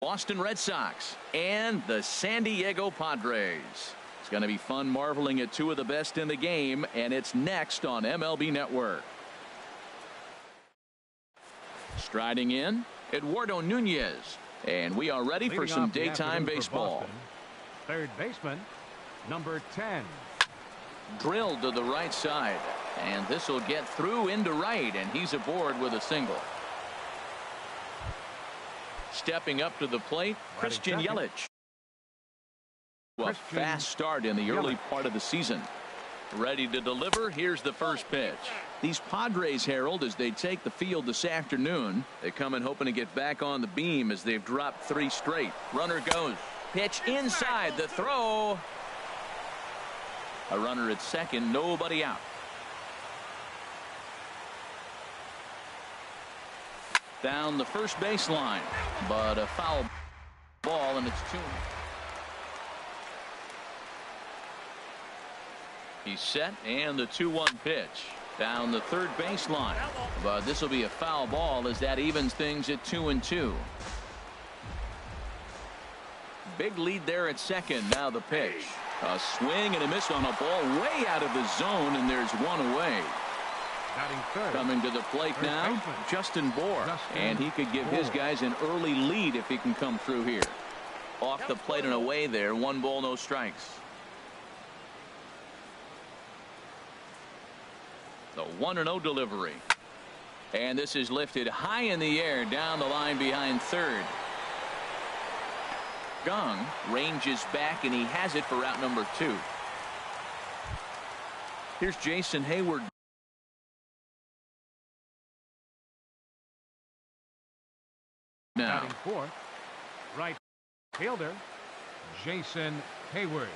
Boston Red Sox and the San Diego Padres. It's going to be fun marveling at two of the best in the game, and it's next on MLB Network. Striding in, Eduardo Nunez, and we are ready for some daytime baseball. Third baseman, number 10. Drilled to the right side, and this will get through into right, and he's aboard with a single. Stepping up to the plate, Christian Yelich. A fast start in the early part of the season. Ready to deliver. Here's the first pitch. These Padres, Harold, as they take the field this afternoon, they come in hoping to get back on the beam as they've dropped 3 straight. Runner goes. Pitch inside. The throw. A runner at second. Nobody out. Down the first baseline, but a foul ball, and it's 2. He's set, and the 2-1 pitch down the third baseline, but this will be a foul ball as that evens things at 2-2. Big lead there at second. Now the pitch, a swing and a miss on a ball way out of the zone, and there's one away. Coming to the plate now, Justin Bour, and he could give his guys an early lead if he can come through here. Off the plate and away there, 1 ball, no strikes. The 1-0 delivery, and this is lifted high in the air down the line behind third. Gong ranges back, and he has it for out number 2. Here's Jason Hayward. Now, fourth, right fielder Jason Hayward.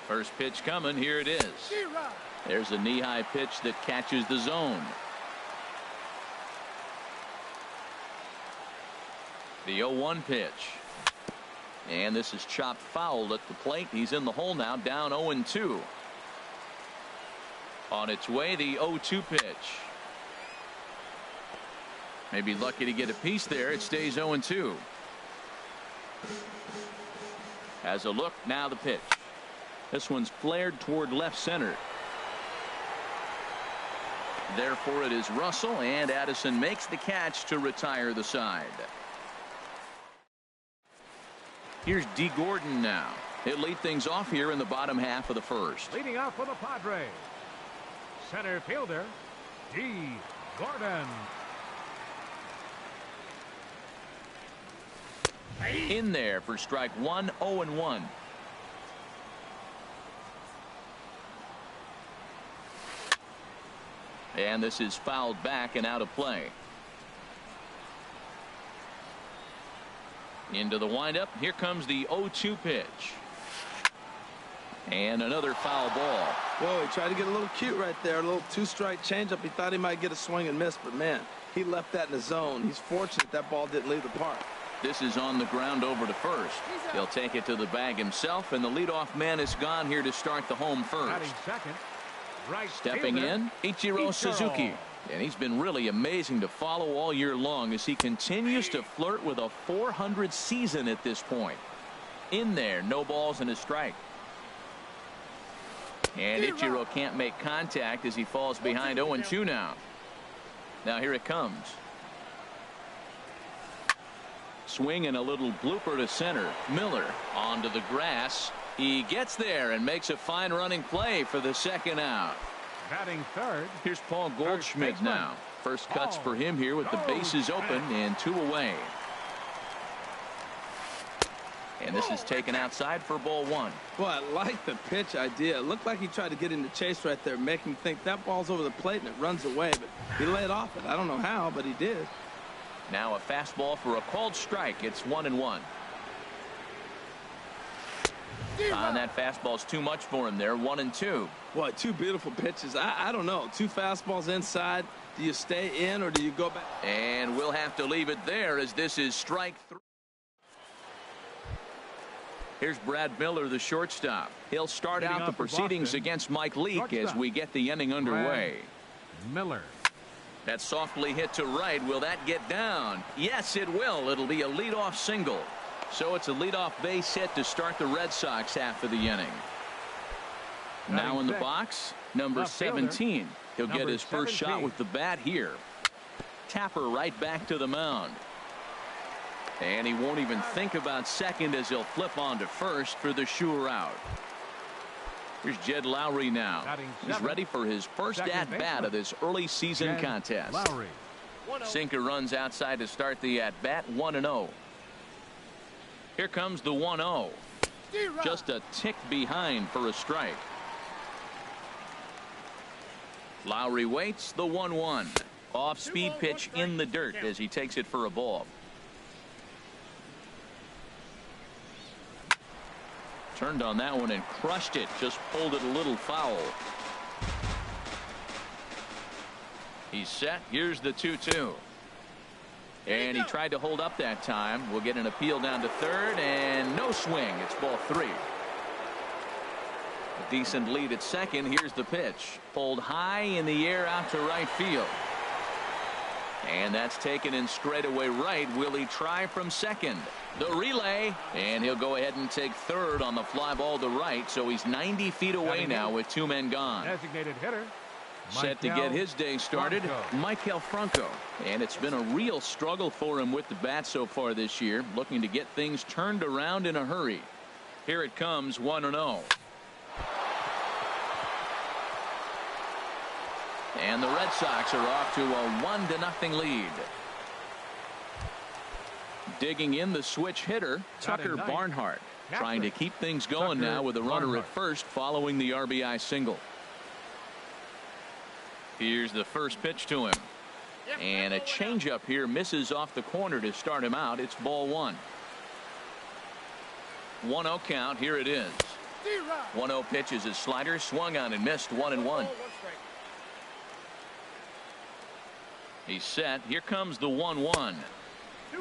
First pitch coming. Here it is. There's a knee-high pitch that catches the zone. The 0-1 pitch, and this is chopped foul at the plate. He's in the hole now, down 0-2. On its way, the 0-2 pitch. Maybe lucky to get a piece there. It stays 0-2. Has a look. Now the pitch. This one's flared toward left center. Therefore it is Russell, and Addison makes the catch to retire the side. Here's D. Gordon now. He'll lead things off here in the bottom half of the first. Leading off for the Padres, center fielder D. Gordon. In there for strike 1, 0-1. And this is fouled back and out of play. Into the windup. Here comes the 0-2 pitch. And another foul ball. Whoa, he tried to get a little cute right there. A little 2-strike changeup. He thought he might get a swing and miss, but man, he left that in the zone. He's fortunate that ball didn't leave the park. This is on the ground over to first. He'll take it to the bag himself, and the leadoff man is gone here to start the home first. Second, right stepping in, Ichiro Suzuki. And he's been really amazing to follow all year long as he continues to flirt with a .400 season at this point. In there, no balls and a strike. And Ichiro can't make contact as he falls behind 0-2 now. Now here it comes. Swing and a little blooper to center. Miller onto the grass. He gets there and makes a fine running play for the second out. Batting third. Here's Paul Goldschmidt now. First cuts for him here with the bases open and 2 away. And this is taken outside for ball 1. Well, I like the pitch idea. It looked like he tried to get in the chase right there, make him think that ball's over the plate and it runs away, but he laid off it. I don't know how, but he did. Now a fastball for a called strike. It's 1-1. And that fastball's too much for him there. 1-2. Boy, 2 beautiful pitches. I don't know. 2 fastballs inside. Do you stay in or do you go back? And we'll have to leave it there as this is strike 3. Here's Brad Miller, the shortstop. He'll start out the proceedings against Mike Leake as we get the inning underway. Miller. That's softly hit to right. Will that get down? Yes, it will. It'll be a leadoff single. So it's a leadoff base hit to start the Red Sox half of the inning. Now in the box, number 17. He'll get his first shot with the bat here. Tapper right back to the mound. And he won't even think about second as he'll flip on to first for the sure out. Here's Jed Lowry now. He's ready for his first at-bat of this early season contest. Sinker runs outside to start the at-bat, 1-0. Here comes the 1-0. Just a tick behind for a strike. Lowry waits, the 1-1. Off-speed pitch in the dirt as he takes it for a ball. Turned on that one and crushed it. Just pulled it a little foul. He's set. Here's the 2-2. And he tried to hold up that time. We'll get an appeal down to third and no swing. It's ball 3. A decent lead at second. Here's the pitch. Pulled high in the air out to right field. And that's taken in straightaway right. Will he try from second? The relay, and he'll go ahead and take third on the fly ball to right. So he's 90 feet away now with 2 men gone. Designated hitter. Set to get his day started, Maikel Franco. And it's been a real struggle for him with the bat so far this year, looking to get things turned around in a hurry. Here it comes, 1-0. And the Red Sox are off to a 1-0 lead. Digging in the switch hitter, Tucker Barnhart, trying to keep things going now with a runner at first following the RBI single. Here's the first pitch to him. And a changeup here misses off the corner to start him out. It's ball 1. 1-0 count. Here it is. 1-0 pitch is his slider, swung on and missed, 1-1. He's set. Here comes the 1-1.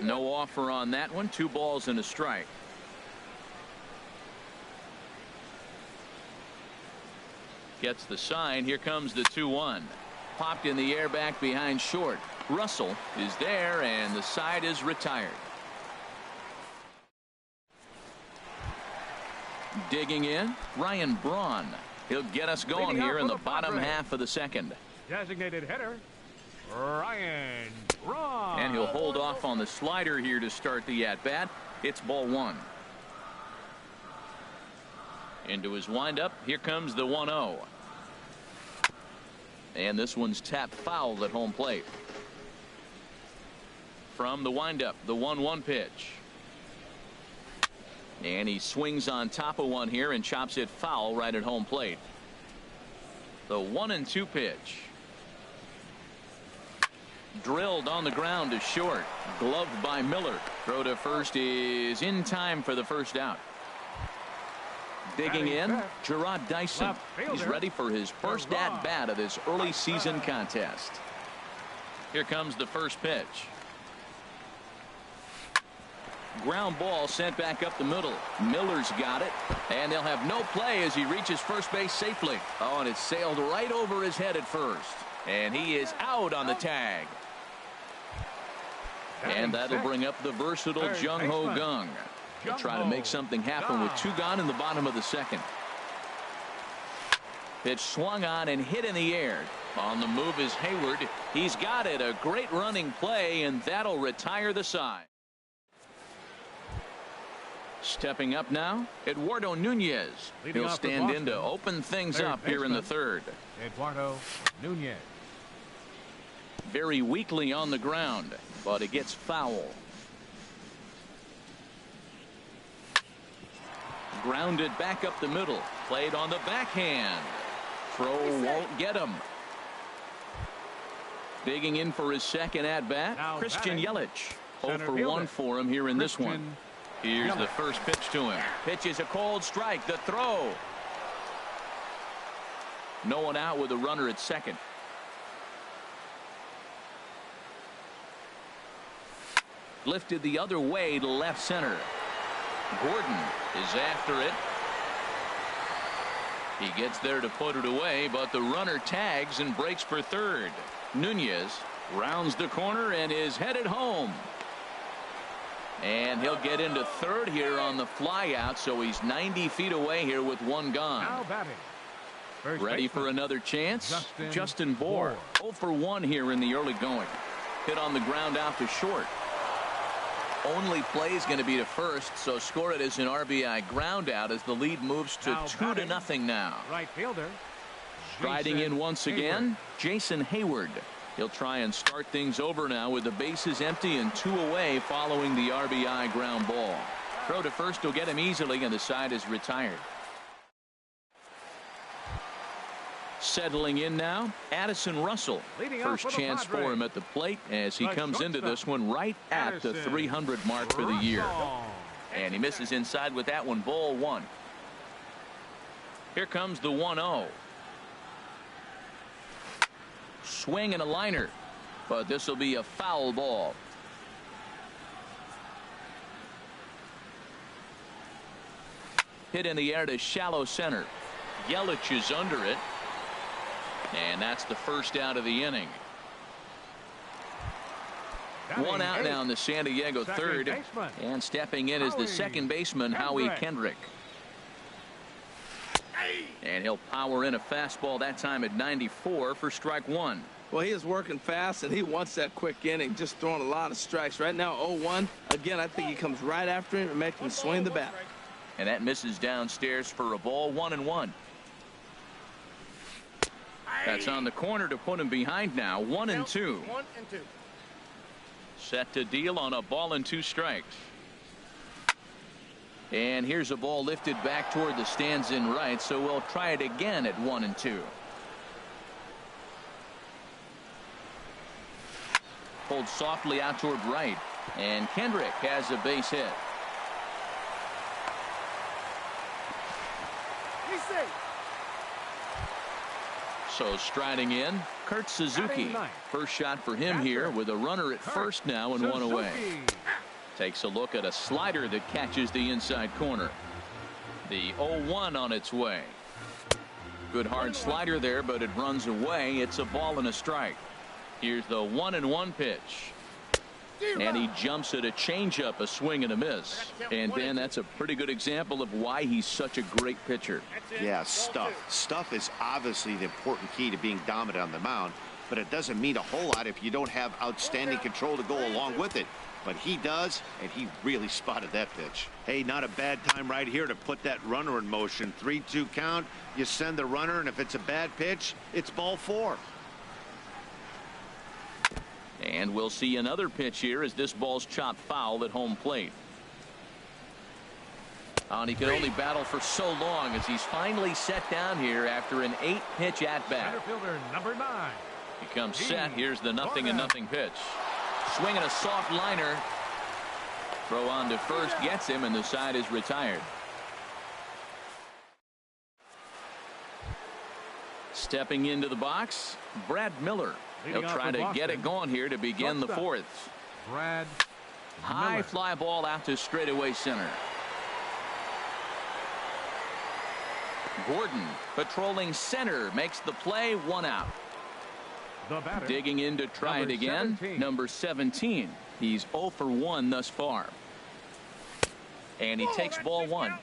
No offer on that one. 2 balls and a strike. Gets the sign. Here comes the 2-1. Popped in the air back behind short. Russell is there and the side is retired. Digging in, Ryan Braun. He'll get us going here in the bottom half of the second. Designated hitter, Ryan Braun. And he'll hold off on the slider here to start the at-bat. It's ball 1. Into his windup. Here comes the 1-0. And this one's tapped foul at home plate. From the windup, the 1-1 pitch. And he swings on top of one here and chops it foul right at home plate. The 1-2 pitch. Drilled on the ground to short. Gloved by Miller. Throw to first is in time for the first out. Digging in, Gerard Dyson. He's ready for his first at-bat of this early season contest. Here comes the first pitch. Ground ball sent back up the middle. Miller's got it, and they'll have no play as he reaches first base safely. Oh, and it sailed right over his head at first. And he is out on the tag. And that'll bring up the versatile Jung Ho Gung. He'll try to make something happen with 2 gone in the bottom of the second. Pitch swung on and hit in the air. On the move is Hayward. He's got it. A great running play, and that'll retire the side. Stepping up now, Eduardo Nunez. He'll stand in to open things up here in the third. Eduardo Nunez. Very weakly on the ground, but it gets foul. Grounded back up the middle. Played on the backhand. Throw won't get him. Digging in for his second at-bat, Christian Yelich. 0 for 1 for him here in this one. Here's the first pitch to him. Pitch is a cold strike. The throw. No one out with a runner at second. Lifted the other way to left center. Gordon is after it. He gets there to put it away, but the runner tags and breaks for third. Nunez Rounds the corner and is headed home. And he'll get into third here on the fly out, so he's 90 feet away here with one gone. Now batting. First Ready baseman, for another chance? Justin Bohr. Bohr. 0 for 1 here in the early going. Hit on the ground out to short. Only play is going to be to first, so score it as an RBI ground out as the lead moves to Now 2-0 now. Right fielder. Striding Jason in once again, Jason Hayward. He'll try and start things over now with the bases empty and 2 away following the RBI ground ball. Throw to first will get him easily, and the side is retired. Settling in now, Addison Russell. Leading off First for the chance for Padres. him at the plate as he The comes into shortstop, this one right at the Addison 300 mark for the year. Russell. And he misses inside with that one. Ball 1. Here comes the 1-0. Swing and a liner, but this will be a foul ball. Hit in the air to shallow center. Yelich is under it, and that's the first out of the inning. Batting One out eighth. now in the San Diego Second third, baseman. and stepping in is the Howie second baseman Howie Kendrick. Kendrick. And he'll power in a fastball that time at 94 for strike 1. Well, he is working fast, and he wants that quick inning, just throwing a lot of strikes. Right now, 0-1. Again, I think he comes right after him and makes him swing the bat. And that misses downstairs for a ball. 1-1. That's on the corner to put him behind now. 1-2. Set to deal on a ball and 2 strikes. And here's a ball lifted back toward the stands in right, so we'll try it again at 1-2. Pulled softly out toward right, and Kendrick has a base hit. So striding in, Kurt Suzuki. Batting ninth. First shot for him here with a runner at first now and 1 away. Suzuki. Takes a look at a slider that catches the inside corner. The 0-1 on its way. Good hard slider there, but it runs away. It's a ball and a strike. Here's the 1-1 pitch. And he jumps at a changeup, a swing and a miss. And Ben, that's a pretty good example of why he's such a great pitcher. Yeah, stuff. Stuff is obviously the important key to being dominant on the mound, but it doesn't mean a whole lot if you don't have outstanding control to go along with it. But he does, and he really spotted that pitch. Hey, not a bad time right here to put that runner in motion. 3-2 count, you send the runner, and if it's a bad pitch, it's ball 4. And we'll see another pitch here as this ball's chopped foul at home plate. And he could only battle for so long as he's finally set down here after an 8-pitch at-bat. Center fielder number 9. He comes set. Here's the 0-0 Gordon. pitch. Swinging a soft liner. Throw on to first gets him, and the side is retired. Stepping into the box, Brad Miller. He'll Leading off try for to get Boston. it going here to begin the Shortstop. 4th. Brad High Miller. fly ball out to straightaway center. Gordon patrolling center makes the play. 1 out. The batter. Digging in to try Number it again. 17. Number 17. He's 0 for 1 thus far. And he takes ball 1.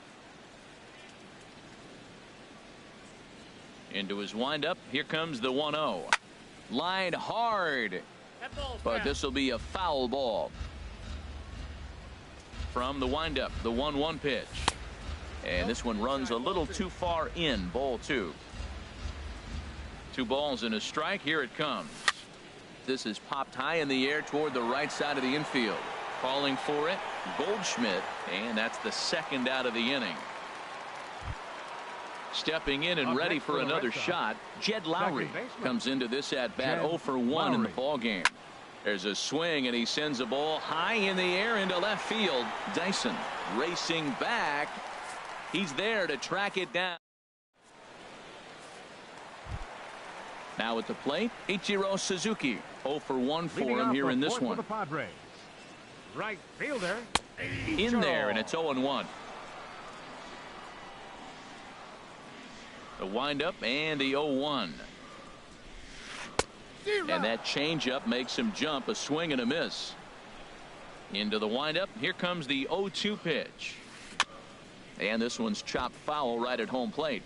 Into his windup. Here comes the 1-0. Lined hard. But this will be a foul ball. From the windup, the 1-1 pitch. And this one runs a little too far in. Ball 2. 2 balls and a strike. Here it comes. This is popped high in the air toward the right side of the infield. Calling for it, Goldschmidt, and that's the second out of the inning. Stepping in and Up ready next for for the another Red Sox, shot, Jed Lowry second baseman. comes into this at bat. Jed 0 for 1 in the Lowry. ball game. There's a swing, and he sends a ball high in the air into left field. Dyson racing back. He's there to track it down. Now at the plate, Ichiro Suzuki. 0 for 1 for Leading him off here the in this fourth for one. the Padres. Right fielder. In there, and it's 0-1. The windup and the 0-1. And that changeup makes him jump. A swing and a miss. Into the windup. Here comes the 0-2 pitch. And this one's chopped foul right at home plate.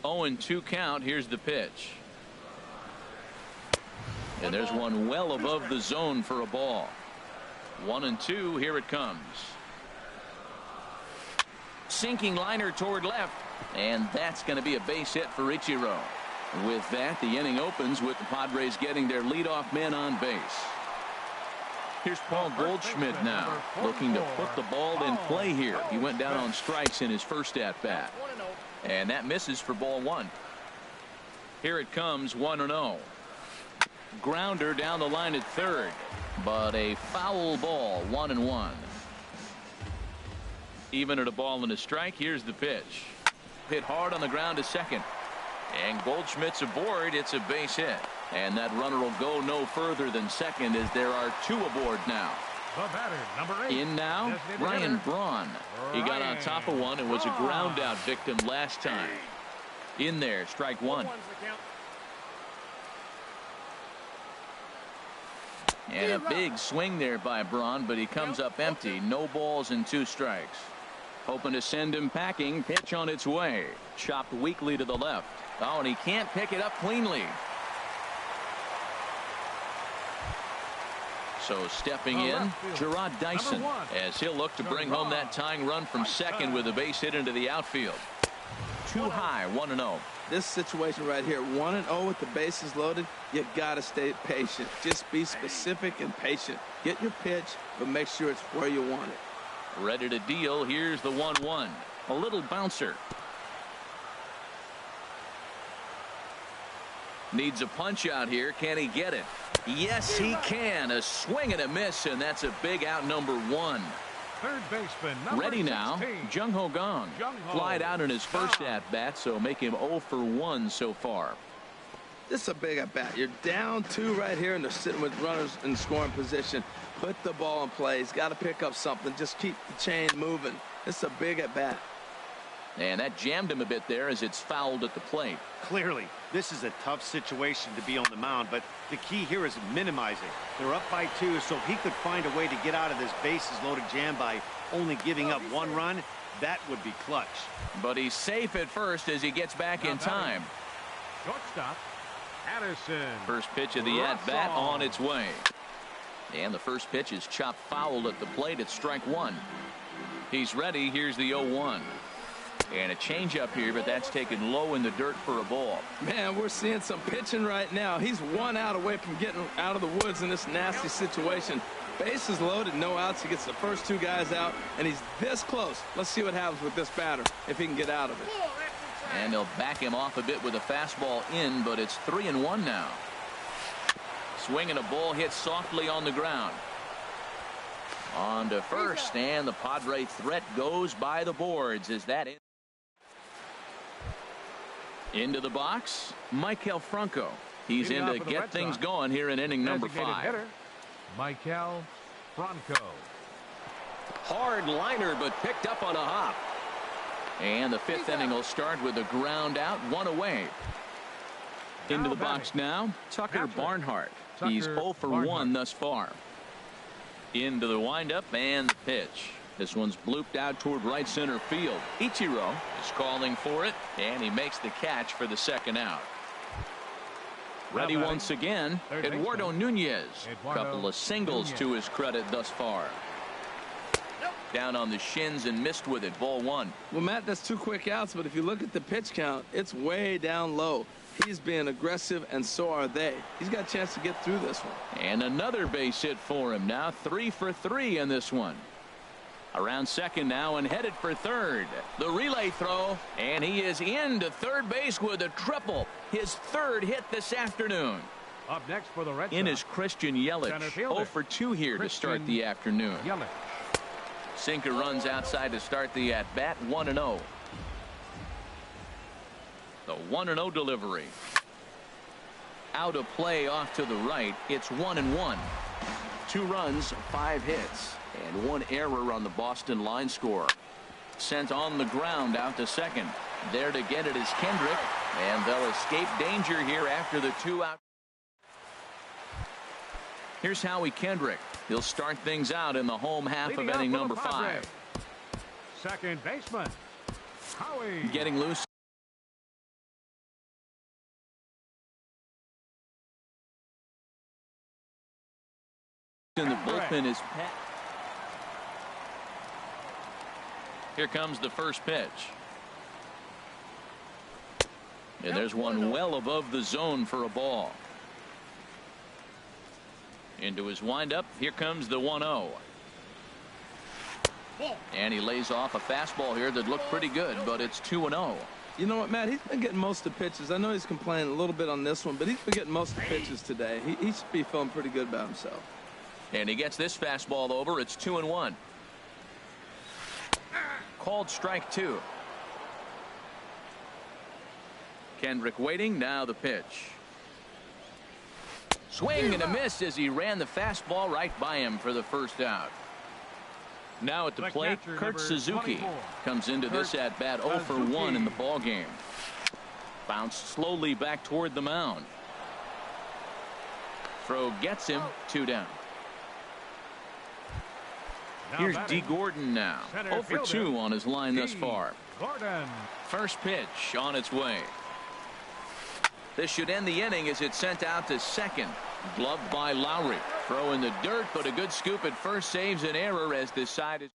0-2 count. Here's the pitch. And there's one well above the zone for a ball. 1-2. Here it comes. Sinking liner toward left. And that's going to be a base hit for Ichiro. With that, the inning opens with the Padres getting their leadoff man on base. Here's Paul Goldschmidt now, looking to put the ball in play here. He went down on strikes in his first at-bat. And that misses for ball one. Here it comes, 1-0. Grounder down the line at third, but a foul ball, 1-1. Even at a ball and a strike. Here's the pitch. Hit hard on the ground to second. And Goldschmidt's aboard. It's a base hit. And that runner will go no further than second as there are two aboard now. The batter, number 8. In now, Ryan Braun. He got on top of one and was a ground out victim last time. In there, strike one. And a big swing there by Braun, but he comes up empty. No balls and 2 strikes. Hoping to send him packing. Pitch on its way. Chopped weakly to the left. Oh, and he can't pick it up cleanly. So stepping in, Gerard Dyson, as he'll look to bring home that tying run from second with a base hit into the outfield. Too high, 1-0. This situation right here, 1-0 with the bases loaded, you got to stay patient. Just be specific and patient. Get your pitch, but make sure it's where you want it. Ready to deal. Here's the 1-1. A little bouncer. Needs a punch out here. Can he get it? Yes, he can. A swing and a miss, and that's a big out, number 1. Third baseman, number Ready now, 16. Jung Ho Gong. Jung-ho. Flied out in his first at-bat, so make him 0 for 1 so far. This is a big at-bat. You're down 2 right here, and they're sitting with runners in scoring position. Put the ball in play. He's got to pick up something. Just keep the chain moving. This is a big at-bat. And that jammed him a bit there as it's fouled at the plate. Clearly, this is a tough situation to be on the mound, but the key here is minimizing. They're up by 2, so if he could find a way to get out of this bases-loaded jam by only giving up 1 run, that would be clutch. But he's safe at first as he gets back in time. Shortstop, Addison. First pitch of the at-bat on its way. And the first pitch is chopped foul at the plate at strike 1. He's ready. Here's the 0-1. And a changeup here, but that's taken low in the dirt for a ball. Man, we're seeing some pitching right now. He's 1 out away from getting out of the woods in this nasty situation. Bases loaded, no outs. He gets the first 2 guys out, and he's this close. Let's see what happens with this batter, if he can get out of it. And they'll back him off a bit with a fastball in, but it's 3-1 now. Swing and a ball hit softly on the ground. On to first, and the Padre threat goes by the boards. Is that it? Into the box, Michael Franco. He's in to get things going here in inning number 5. Hitter, Michael Franco. Hard liner, but picked up on a hop. And the 5th inning will start with a ground out, 1 away. Into the box now, Tucker Barnhart. He's 0 for 1 thus far. Into the windup and the pitch. This one's blooped out toward right center field. Ichiro is calling for it, and he makes the catch for the 2nd out. Ready once again, Eduardo Nunez. Couple of singles to his credit thus far. Down on the shins and missed with it. Ball 1. Well, Matt, that's 2 quick outs, but if you look at the pitch count, it's way down low. He's being aggressive, and so are they. He's got a chance to get through this one. And another base hit for him. Now 3 for 3 in this one. Around second now and headed for third. The relay throw, and he is into third base with a triple. His 3rd hit this afternoon. Up next for the Red Sox. In is Christian Yelich. 0 for 2 here to start the afternoon. Yelich. Sinker runs outside to start the at-bat. 1-0. The 1-0 delivery. Out of play off to the right. It's 1-1. 2 runs, 5 hits, and 1 error on the Boston line score. Sent on the ground out to second. There to get it is Kendrick, And they'll escape danger here after the 2-out. Here's Howie Kendrick. He'll start things out in the home half of inning number 5. Second baseman, Howie. Getting loose. In the bullpen is Pat. Here comes the first pitch. And there's one well above the zone for a ball. Into his windup. Here comes the 1-0. And he lays off a fastball here that looked pretty good, but it's 2-0. You know what, Matt? He's been getting most of the pitches. I know he's complaining a little bit on this one, but he's been getting most of the pitches today. He should be feeling pretty good about himself. And he gets this fastball over. It's 2-1. Called strike 2. Kendrick waiting. Now the pitch. Swing and a miss as he ran the fastball right by him for the first out. Now at the plate, Kurt Suzuki comes into this at bat 0 for 1 in the ball game. Bounced slowly back toward the mound. Throw gets him 2 down. Here's D. Gordon now. 0 for 2 on his line thus far. First pitch on its way. This should end the inning as it's sent out to second. Gloved by Lowry. Throw in the dirt, but a good scoop at first saves an error as this side is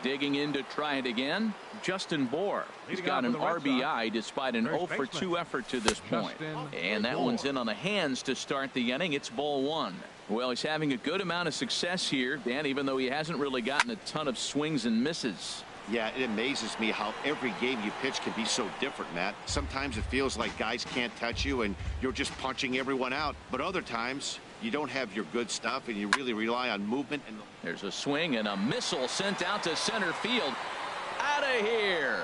digging in to try it again. Justin Bohr. He's got an RBI despite an 0 for 2 effort to this point. And that one's in on the hands to start the inning. It's ball 1. Well, he's having a good amount of success here, Dan, even though he hasn't really gotten a ton of swings and misses. Yeah, it amazes me how every game you pitch can be so different, Matt. Sometimes it feels like guys can't touch you and you're just punching everyone out. But other times you don't have your good stuff and you really rely on movement. And there's a swing and a missile sent out to center field. Out of here.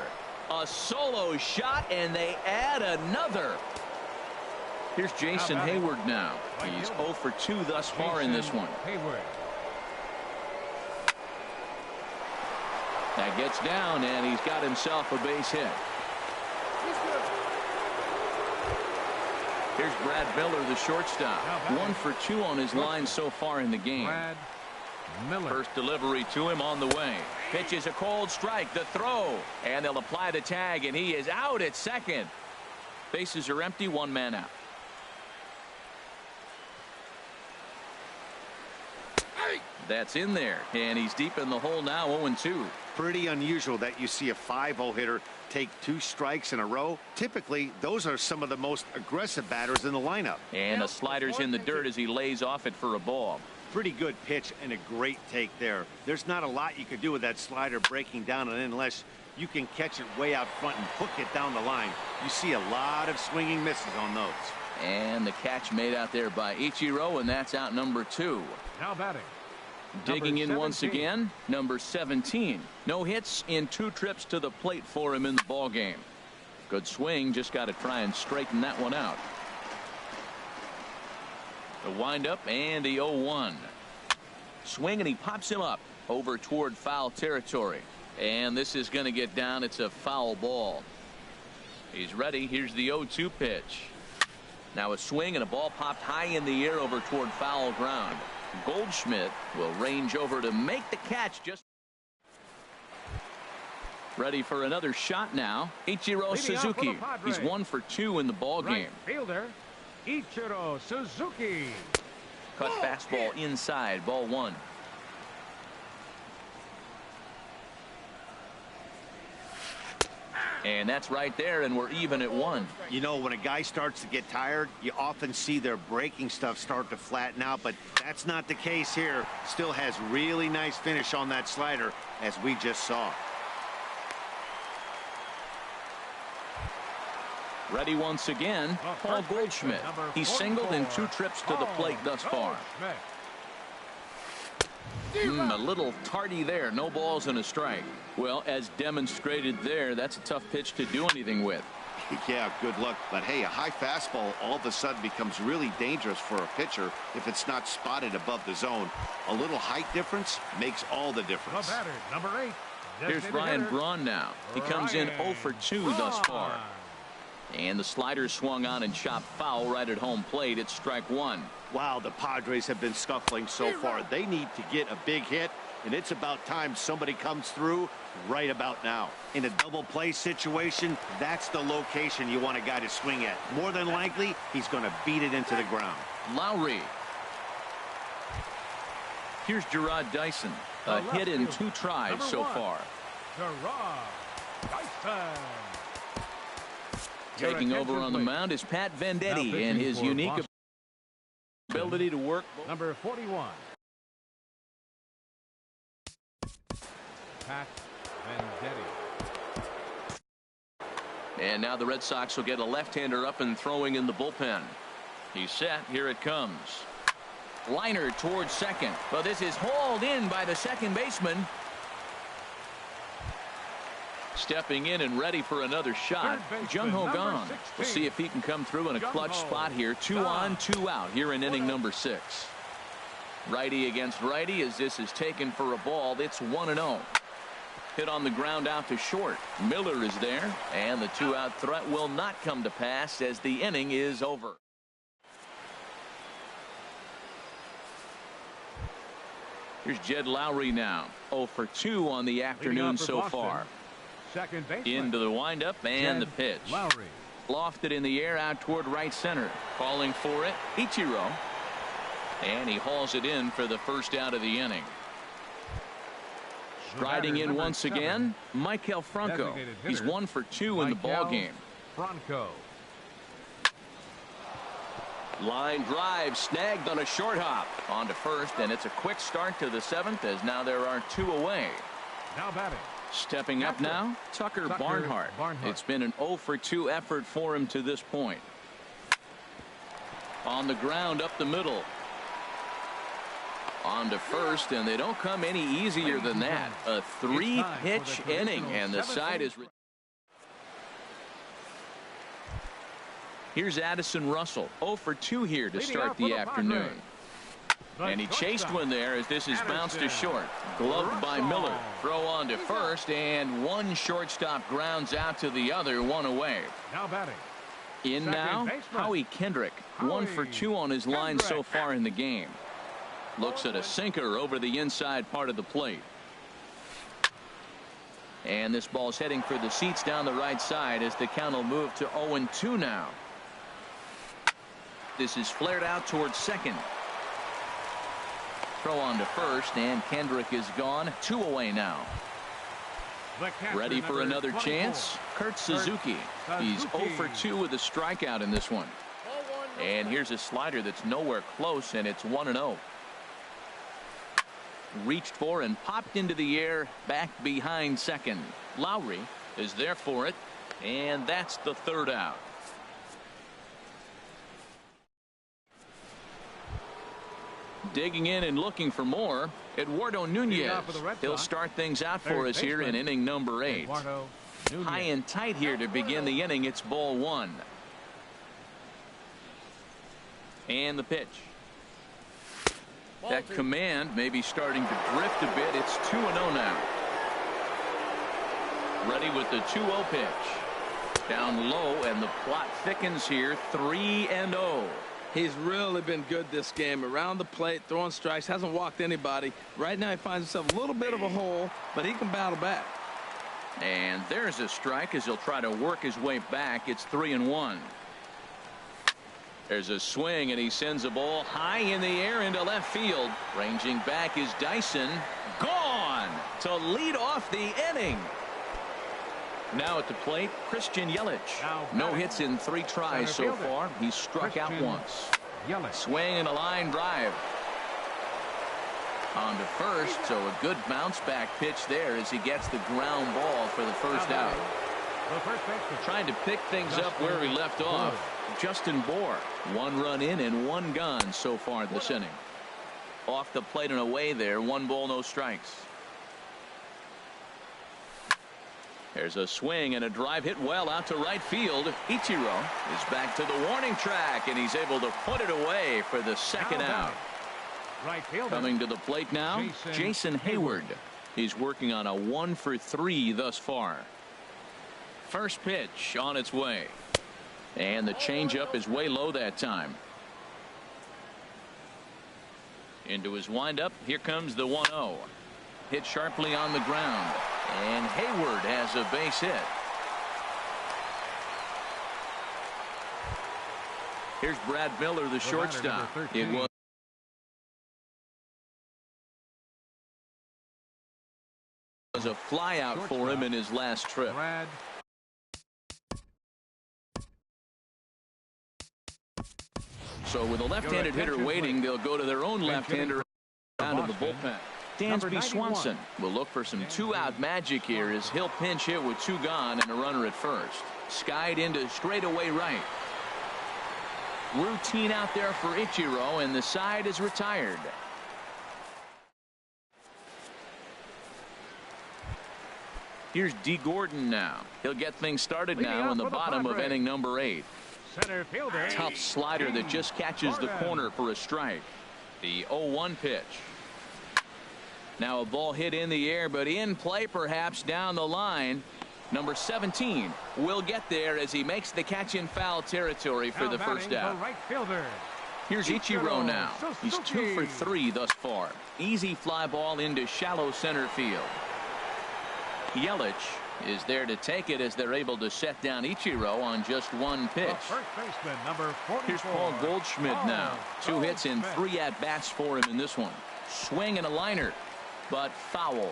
A solo shot and they add another. Here's Jason Hayward now. He's 0 for 2 thus far in this one. That gets down, and he's got himself a base hit. Here's Brad Miller, the shortstop. 1 for 2 on his line so far in the game. First delivery to him on the way. Pitch is a cold strike. The throw, and they'll apply the tag, and he is out at second. Bases are empty. 1 man out. That's in there, and he's deep in the hole now. 0-2. Pretty unusual that you see a 5-0 hitter take 2 strikes in a row. Typically, those are some of the most aggressive batters in the lineup. And the slider's in the dirt as he lays off it for a ball. Pretty good pitch and a great take there. There's not a lot you could do with that slider breaking down and in unless you can catch it way out front and hook it down the line. You see a lot of swinging misses on those. And the catch made out there by Ichiro, and that's out number 2. Now batting. Digging in once again, number 17. No hits in 2 trips to the plate for him in the ball game. Good swing, just got to try and straighten that one out. The windup and the 0-1. Swing and he pops him up over toward foul territory. And this is going to get down. It's a foul ball. He's ready. Here's the 0-2 pitch. Now a swing and a ball popped high in the air over toward foul ground. Goldschmidt will range over to make the catch. Just ready for another shot now. Ichiro Suzuki. He's 1 for 2 in the ball game. Fielder Ichiro Suzuki. Cut fastball inside. Ball 1. And that's right there, and we're even at 1. You know, when a guy starts to get tired, you often see their breaking stuff start to flatten out, but that's not the case here. Still has really nice finish on that slider, as we just saw. Ready once again, Paul Goldschmidt. He's singled in 2 trips to the plate thus far. A little tardy there. No balls and a strike. Well, as demonstrated there, that's a tough pitch to do anything with. Yeah, good luck. But hey, a high fastball all of a sudden becomes really dangerous for a pitcher if it's not spotted above the zone. A little height difference makes all the difference. The batter, number 8, Here's Ryan Braun now. He comes in 0 for 2 thus far. And the slider swung on and chopped foul right at home plate. It's strike one. Wow, the Padres have been scuffling so far. They need to get a big hit, and it's about time somebody comes through right about now. In a double play situation, that's the location you want a guy to swing at. More than likely, he's going to beat it into the ground. Lowry. Here's Gerard Dyson. A hit in 2 tries so far. Gerard Dyson. Taking over on the mound is Pat Venditti and his unique ability to work. Number 41. Pat Venditti. And now the Red Sox will get a left-hander up and throwing in the bullpen. He's set. Here it comes. Liner towards second. Well, this is hauled in by the second baseman. Stepping in and ready for another shot. Jung-Ho Gone. We'll see if he can come through in a clutch spot here. 2 on, 2 out here in inning number 6. Righty against righty as this is taken for a ball. It's 1-0. Hit on the ground out to short. Miller is there, and the 2-out threat will not come to pass as the inning is over. Here's Jed Lowry now. 0 for 2 on the afternoon so far. Second baseman. Into the windup and the pitch. Lowry. Lofted in the air out toward right center. Calling for it, Ichiro. And he hauls it in for the first out of the inning. Striding in once again, Maikel Franco. He's 1 for 2 in the ball game. Franco. Line drive snagged on a short hop. On to first, and it's a quick start to the 7th as now there are 2 away. Now batting. Stepping up now, Tucker Barnhart. It's been an 0 for 2 effort for him to this point. On the ground up the middle. On to first, and they don't come any easier than that. A 3-pitch inning, and the side is... Here's Addison Russell. 0 for 2 here to start the afternoon. And he chased one there as this is bounced to short. Gloved by Miller. Throw on to first, and one shortstop grounds out to the other, 1 away. Now batting. In now, Howie Kendrick. 1 for 2 on his line so far in the game. Looks at a sinker over the inside part of the plate. And this ball's heading for the seats down the right side as the count will move to 0-2 now. This is flared out towards second. Throw on to first, and Kendrick is gone. 2 away now. Ready for another chance. Kurt Suzuki. He's 0 for 2 with a strikeout in this one. And here's a slider that's nowhere close, and it's 1-0. Reached for and popped into the air back behind second. Lowry is there for it, and that's the 3rd out. Digging in and looking for more, Eduardo Nunez. He'll start things out for us here in inning number 8. High and tight here to begin the inning. It's ball 1. And the pitch. That command may be starting to drift a bit. It's 2-0 now. Ready with the 2-0 pitch. Down low, and the plot thickens here. 3-0. He's really been good this game. Around the plate, throwing strikes, hasn't walked anybody. Right now he finds himself a little bit of a hole, but he can battle back. And there's a strike as he'll try to work his way back. It's 3-1. There's a swing, and he sends a ball high in the air into left field. Ranging back is Dyson. Gone to lead off the inning. Now at the plate, Christian Yelich. No hits in 3 tries so far. He's struck out once. Swing and a line drive. On to first, so a good bounce back pitch there as he gets the ground ball for the first out. Trying to pick things up where he left off. Justin Bour. 1 run in and 1 gone so far this inning. Off the plate and away there. 1 ball, no strikes. There's a swing and a drive hit well out to right field. Ichiro is back to the warning track, and he's able to put it away for the 2nd out. Coming to the plate now, Jason Hayward. He's working on a 1 for 3 thus far. First pitch on its way. And the changeup is way low that time. Into his windup. Here comes the 1-0. Hit sharply on the ground. And Hayward has a base hit. Here's Brad Miller, the shortstop. It was a flyout for him in his last trip. So with a left-handed hitter waiting, they'll go to their own left-hander down to the bullpen. Dansby Swanson will look for some 2-out magic here as he'll pinch hit with 2 gone and a runner at first. Skied into straightaway right. Routine out there for Ichiro, and the side is retired. Here's D. Gordon now. He'll get things started now in the bottom of inning number 8. Center fielder. Tough slider that just catches the corner for a strike. The 0-1 pitch. Now a ball hit in the air, but in play perhaps down the line. Number 17 will get there as he makes the catch in foul territory for the first out. Right fielder. Here's Ichiro now. He's 2 for 3 thus far. Easy fly ball into shallow center field. Yelich is there to take it as they're able to set down Ichiro on just 1 pitch. First baseman, number 44. Here's Paul Goldschmidt now. 2 hits and 3 at-bats for him in this one. Swing and a liner, but foul.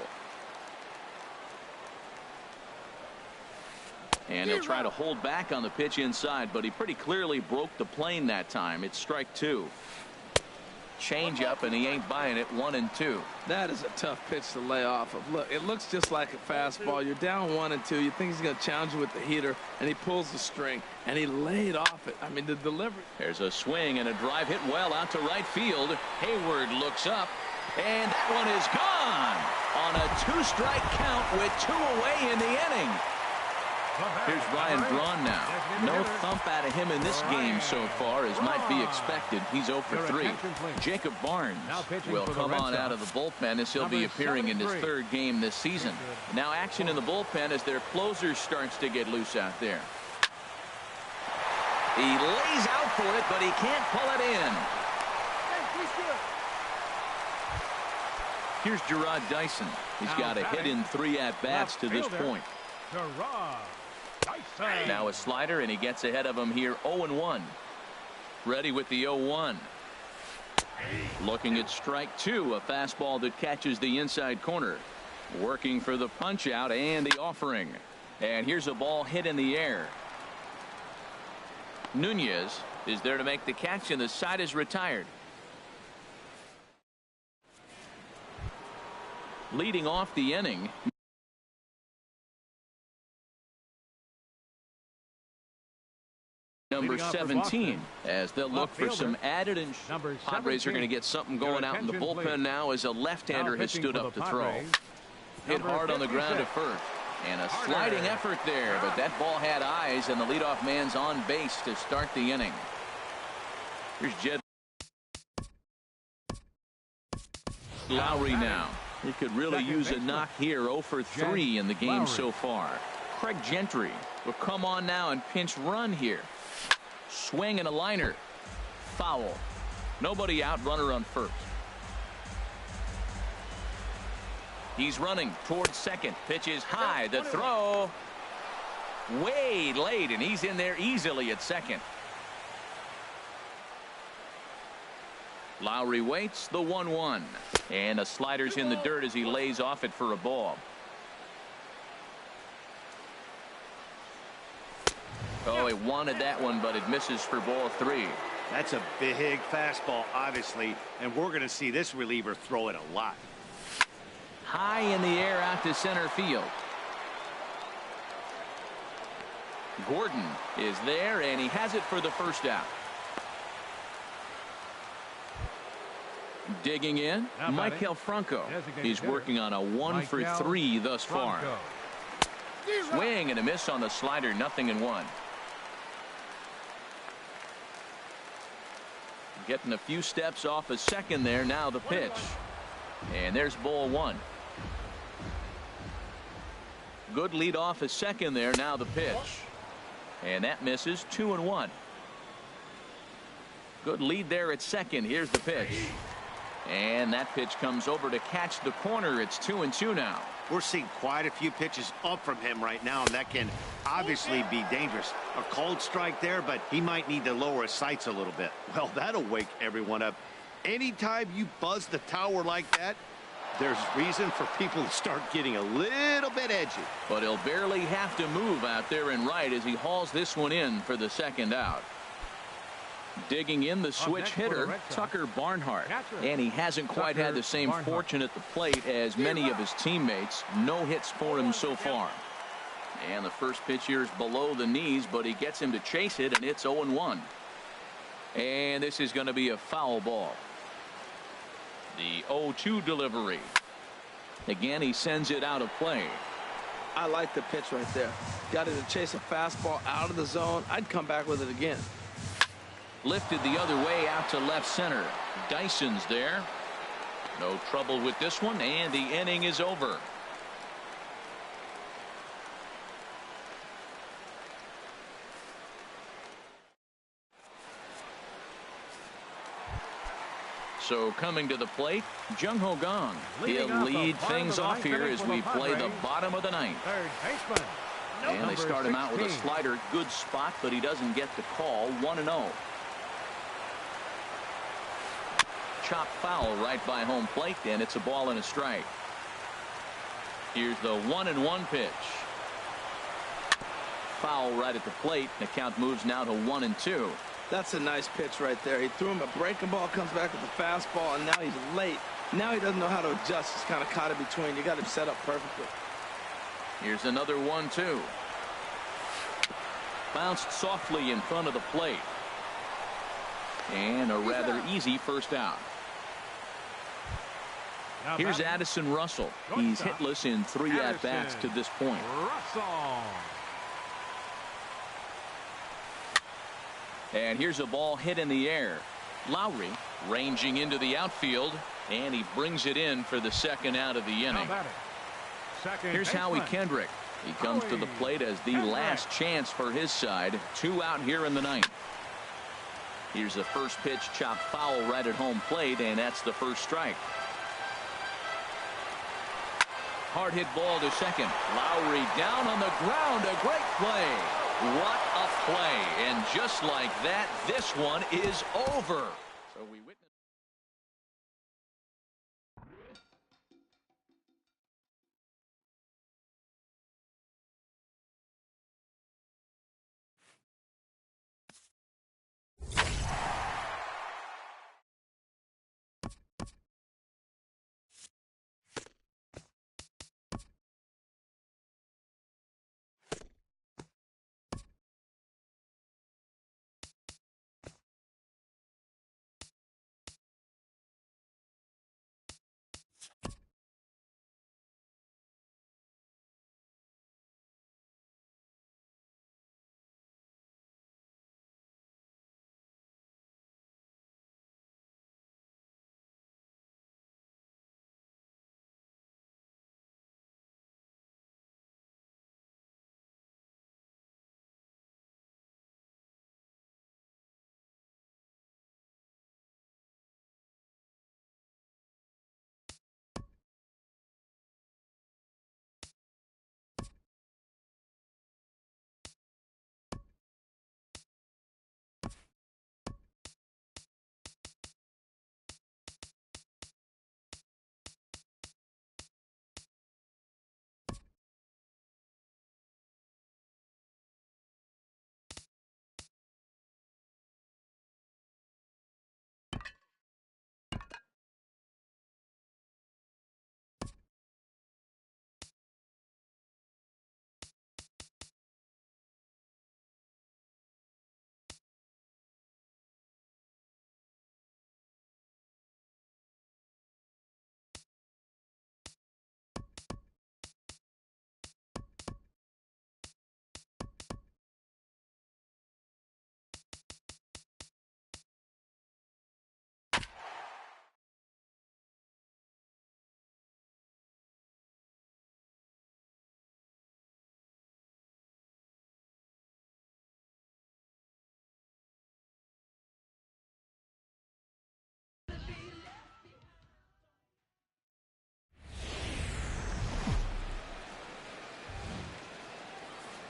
And he'll try to hold back on the pitch inside, but he pretty clearly broke the plane that time. It's strike 2. Change up, and he ain't buying it. 1-2. That is a tough pitch to lay off of. Look, it looks just like a fastball. You're down 1-2. You think he's going to challenge you with the heater, and he pulls the string, and he laid off it. I mean, the delivery. There's a swing and a drive hit well out to right field. Hayward looks up, and that one is gone on a 2-strike count with 2 away in the inning. Here's Ryan Braun now. No thump out of him in this game so far, as might be expected. He's 0 for 3. Jacob Barnes will come on out of the bullpen as he'll be appearing in his 3rd game this season. Now action in the bullpen as their closer starts to get loose out there. He lays out for it, but he can't pull it in. Here's Gerard Dyson. He's got a hit in 3 at-bats to this point. Now a slider, and he gets ahead of him here. 0-1. Ready with the 0-1. Looking at strike 2, a fastball that catches the inside corner. Working for the punch out and the offering. And here's a ball hit in the air. Nunez is there to make the catch, and the side is retired. Leading off the inning, number 17, as they'll look for some added insurance. Padres are going to get something going out in the bullpen now as a left-hander has stood up to throw. Hit hard on the ground at first. And a sliding effort there, but that ball had eyes, and the leadoff man's on base to start the inning. Here's Jed Lowry now. He could really use a knock here. 0 for 3 in the game so far. Craig Gentry will come on now and pinch run here. Swing and a liner. Foul. Nobody out. Runner on first. He's running towards second. Pitch is high. The throw way late, and he's in there easily at second. Lowry waits. The 1-1. And a slider's in the dirt as he lays off it for a ball. Oh, he wanted that one, but it misses for ball 3. That's a big fastball, obviously, and we're going to see this reliever throw it a lot. High in the air out to center field. Gordon is there, and he has it for the first out. Digging in, Michael Franco. He's working on a 1 for 3 thus far. Swing and a miss on the slider. 0-1. Getting a few steps off a second there. Now the pitch. And there's ball 1. Good lead off at second there. Now the pitch. And that misses. 2-1. Good lead there at second. Here's the pitch. And that pitch comes over to catch the corner. It's 2-2 now. We're seeing quite a few pitches up from him right now, and that can obviously be dangerous. A cold strike there, but he might need to lower his sights a little bit. Well, that'll wake everyone up. Anytime you buzz the tower like that, there's reason for people to start getting a little bit edgy. But he'll barely have to move out there in right as he hauls this one in for the second out. Digging in the switch hitter, Tucker Barnhart. And he hasn't quite had the same fortune at the plate as many of his teammates. No hits for him so far. And the first pitch here is below the knees, but he gets him to chase it, and it's 0-1. And this is going to be a foul ball. The 0-2 delivery. Again, he sends it out of play. I like the pitch right there. Got it to chase a fastball out of the zone. I'd come back with it again. Lifted the other way out to left center. Dyson's there. No trouble with this one, and the inning is over. So coming to the plate, Jung-Ho Kang. He'll lead things off here as we play the bottom of the ninth. Third baseman. And they start him out with a slider. Good spot, but he doesn't get the call. 1-0. Chop foul right by home plate, and it's a ball and a strike. Here's the 1-1 pitch. Foul right at the plate. The count moves now to 1-2. That's a nice pitch right there. He threw him a breaking ball, comes back with a fastball, and now he's late. Now he doesn't know how to adjust. He's kind of caught in between. You got him set up perfectly. Here's another 1-2. Bounced softly in front of the plate. And a rather easy first out. Here's Addison Russell. He's hitless in 3 at-bats to this point. Russell. And here's a ball hit in the air. Lowry ranging into the outfield, and he brings it in for the second out of the inning. Here's Howie Kendrick. He comes to the plate as the last chance for his side. 2 out here in the ninth. Here's the first pitch, chopped foul right at home plate, and that's the first strike. Hard hit ball to second. Lowry down on the ground. A great play. What a play. And just like that, this one is over. So we witness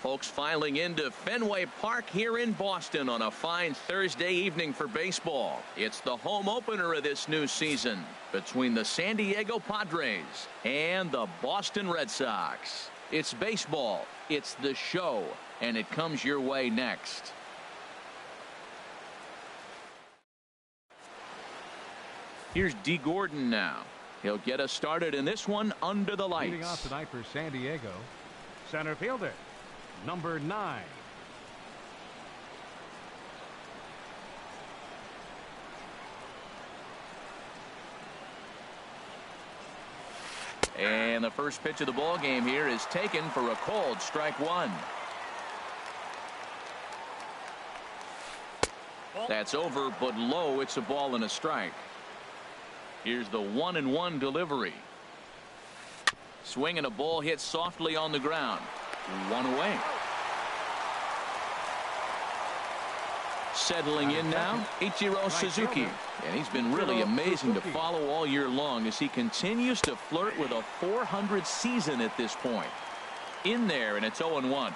Folks filing into Fenway Park here in Boston on a fine Thursday evening for baseball. It's the home opener of this new season between the San Diego Padres and the Boston Red Sox. It's baseball, it's the show, and it comes your way next. Here's D. Gordon now. He'll get us started in this one under the lights. Leading off tonight for San Diego, center fielder, number 9. And the first pitch of the ball game here is taken for a called strike 1. That's over, but low. It's a ball and a strike. Here's the 1-1 delivery. Swing and a ball hit softly on the ground. 1 away. Settling in now, Ichiro Suzuki. And he's been really amazing to follow all year long as he continues to flirt with a .400 season at this point. In there, and it's 0-1.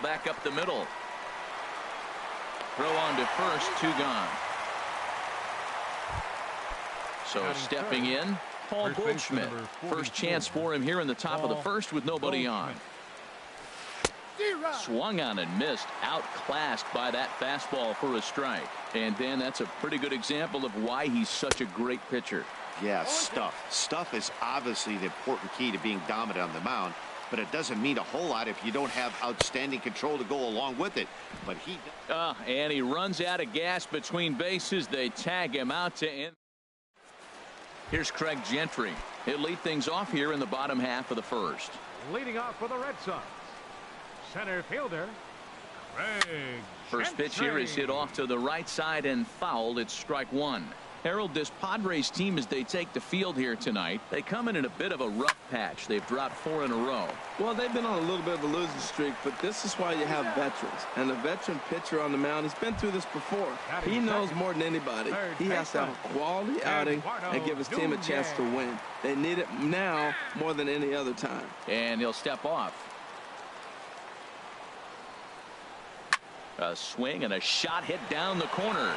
Back up the middle. Throw on to first, 2 gone. So stepping in, Paul Goldschmidt. First chance for him here in the top of the first with nobody on. Swung on and missed, outclassed by that fastball for a strike. And then that's a pretty good example of why he's such a great pitcher. Yeah, stuff is obviously the important key to being dominant on the mound, but it doesn't mean a whole lot if you don't have outstanding control to go along with it. But he and he runs out of gas between bases. They tag him out to end. Here's Craig Gentry. He'll lead things off here in the bottom half of the first. Leading off for the Red Sox, center fielder, Craig First pitch here is hit off to the right side and fouled. It's strike 1. Harold, this Padres team, as they take the field here tonight, they come in a bit of a rough patch. They've dropped 4 in a row. Well, they've been on a little bit of a losing streak, but this is why you have veterans. And a veteran pitcher on the mound has been through this before. He knows more than anybody. He has to have a quality outing and give his team a chance to win. They need it now more than any other time. And he'll step off. A swing and a shot hit down the corner.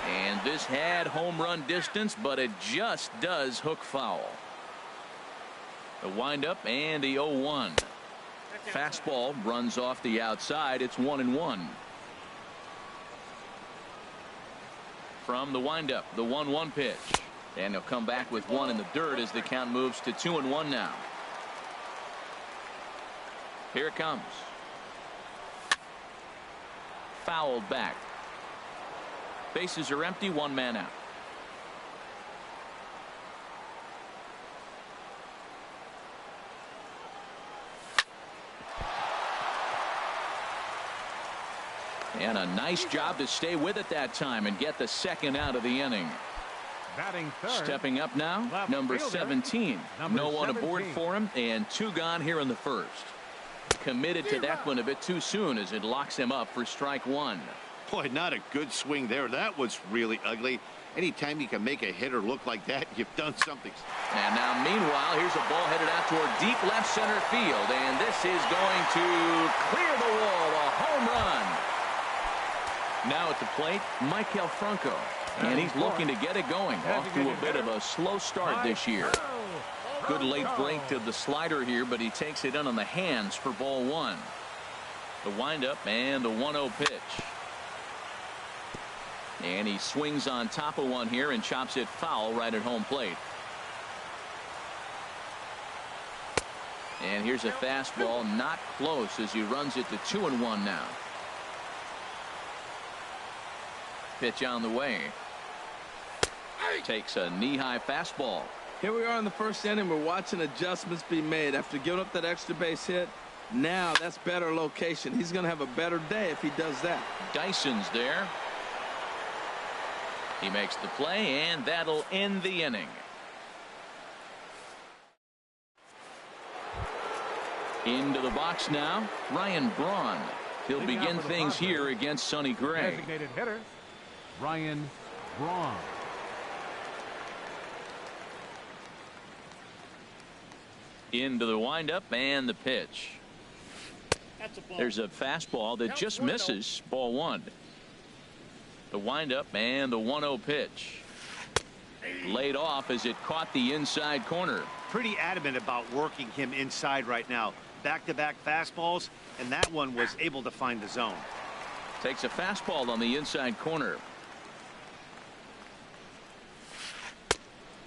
And this had home run distance, but it just does hook foul. The windup and the 0-1. Fastball runs off the outside. It's 1-1. From the windup, the 1-1 pitch. And he'll come back with 1 in the dirt as the count moves to 2-1 now. Here it comes. Fouled back. Bases are empty, 1 man out. And a nice job to stay with it that time and get the second out of the inning. Batting third. Stepping up now, number 17. No one aboard for him, and 2 gone here in the first. Committed to that one a bit too soon as it locks him up for strike 1. Boy, not a good swing there. That was really ugly. Anytime you can make a hitter look like that, you've done something. And now, meanwhile, here's a ball headed out toward deep left center field. And this is going to clear the wall. A home run. Now at the plate, Michael Franco. And he's looking to get it going. Off to a bit of a slow start this year. Good late break to the slider here, but he takes it in on the hands for ball 1. The windup and the 1-0 pitch. And he swings on top of one here and chops it foul right at home plate. And here's a fastball not close as he runs it to 2-1 now. Pitch on the way. Takes a knee-high fastball. Here we are in the first inning. We're watching adjustments be made after giving up that extra base hit. Now that's better location. He's going to have a better day if he does that. Dyson's there. He makes the play, and that'll end the inning. Into the box now, Ryan Braun. He'll begin things here against Sonny Gray. Designated hitter, Ryan Braun. Into the windup and the pitch. There's a fastball that just misses. Ball one. The windup and the 1-0 pitch. Laid off as it caught the inside corner. Pretty adamant about working him inside right now. Back-to-back fastballs, and that one was able to find the zone. Takes a fastball on the inside corner.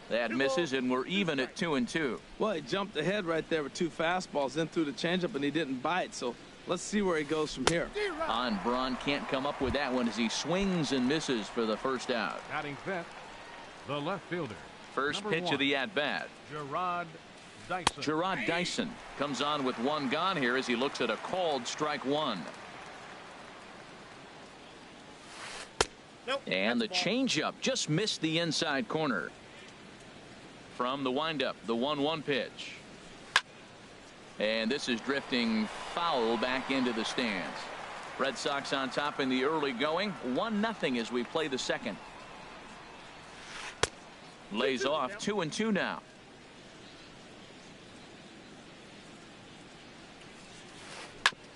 That misses, and we're even at 2-2. Well, he jumped ahead right there with two fastballs, then threw the changeup, and he didn't bite. So let's see where he goes from here. Braun can't come up with that one as he swings and misses for the first out. Batting fifth, the left fielder. First pitch of the at-bat. Gerard Dyson comes on with one gone here as he looks at a called strike one. And the changeup just missed the inside corner. From the windup, the 1-1 pitch. And this is drifting foul back into the stands. Red Sox on top in the early going. 1-0 as we play the second. Lays off 2-2 now.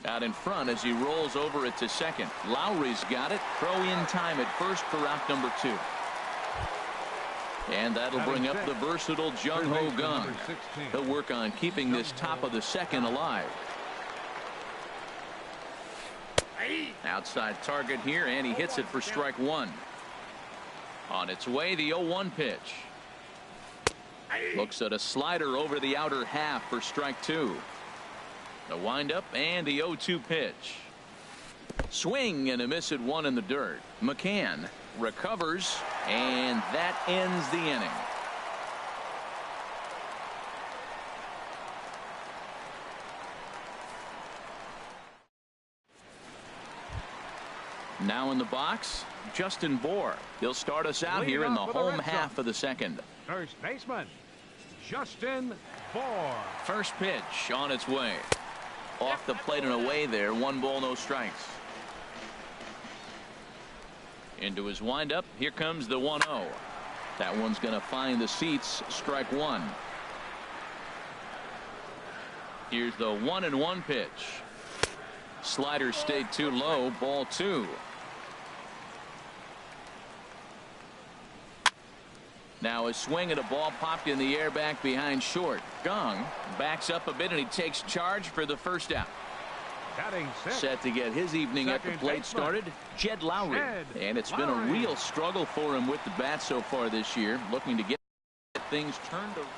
Out in front as he rolls over it to second. Lowry's got it. Throw in time at first for out number 2. And that'll bring up the versatile Jung-Ho Kang. He'll work on keeping this top of the second alive. Outside target here, and he hits it for strike one. On its way, the 0-1 pitch. Looks at a slider over the outer half for strike two. The windup and the 0-2 pitch. Swing and a miss at one in the dirt. McCann recovers, and that ends the inning. Now in the box, Justin Bour. He'll start us out here in the home half of the second. First baseman, Justin Bour. First pitch on its way. Off the plate and away there. 1 ball, no strikes. Into his windup. Here comes the 1-0. That one's going to find the seats. Strike one. Here's the 1-1 pitch. Slider stayed too low. Ball two. Now a swing at a ball popped in the air back behind short. Kang backs up a bit and he takes charge for the first out. Set to get his evening at the plate started, Jed Lowry. And it's been a real struggle for him with the bat so far this year, looking to get things turned around.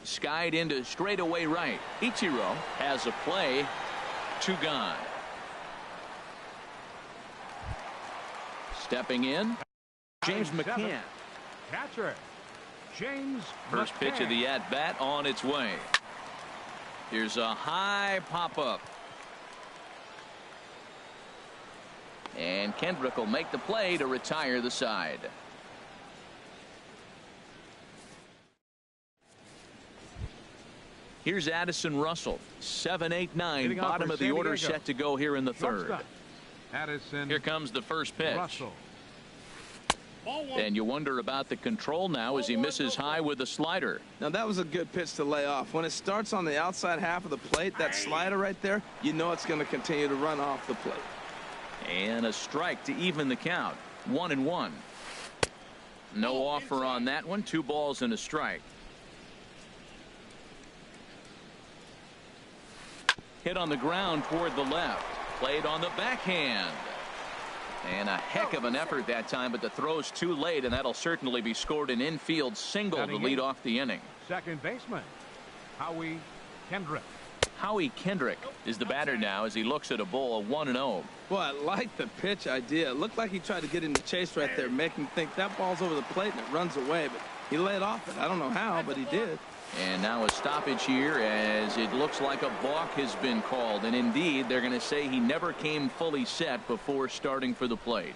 Skied into straightaway right. Ichiro has a play. 2 gone. Stepping in, James McCann. Catcher, James First pitch of the at-bat on its way. Here's a high pop-up. And Kendrick will make the play to retire the side. Here's Addison Russell. 7, 8, 9. Bottom of the order set to go here in the third. Addison. Here comes the first pitch. Russell. And you wonder about the control now as he misses high with a slider. Now that was a good pitch to lay off. When it starts on the outside half of the plate, that slider right there, you know it's going to continue to run off the plate. And a strike to even the count. 1-1. No offer on that one. 2 balls and a strike. Hit on the ground toward the left. Played on the backhand. And a heck of an effort that time, but the throw's too late, and that'll certainly be scored an infield single to lead off the inning. Second baseman, Howie Kendrick. Howie Kendrick is the batter now as he looks at a ball of 1-0. Well, I like the pitch idea. It looked like he tried to get in the chase right there, make him think that ball's over the plate and it runs away, but he laid off it. I don't know how, but he did. And now a stoppage here as it looks like a balk has been called. And indeed, they're going to say he never came fully set before starting for the plate.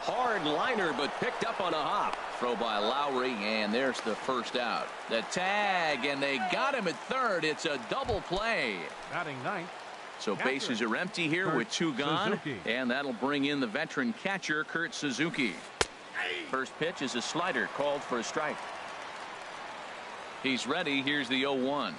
Hard liner, but picked up on a hop. Throw by Lowry, and there's the first out. The tag, and they got him at third. It's a double play. Batting ninth, So bases are empty here with two gone. And that'll bring in the veteran catcher, Kurt Suzuki. First pitch is a slider called for a strike. He's ready. Here's the 0-1.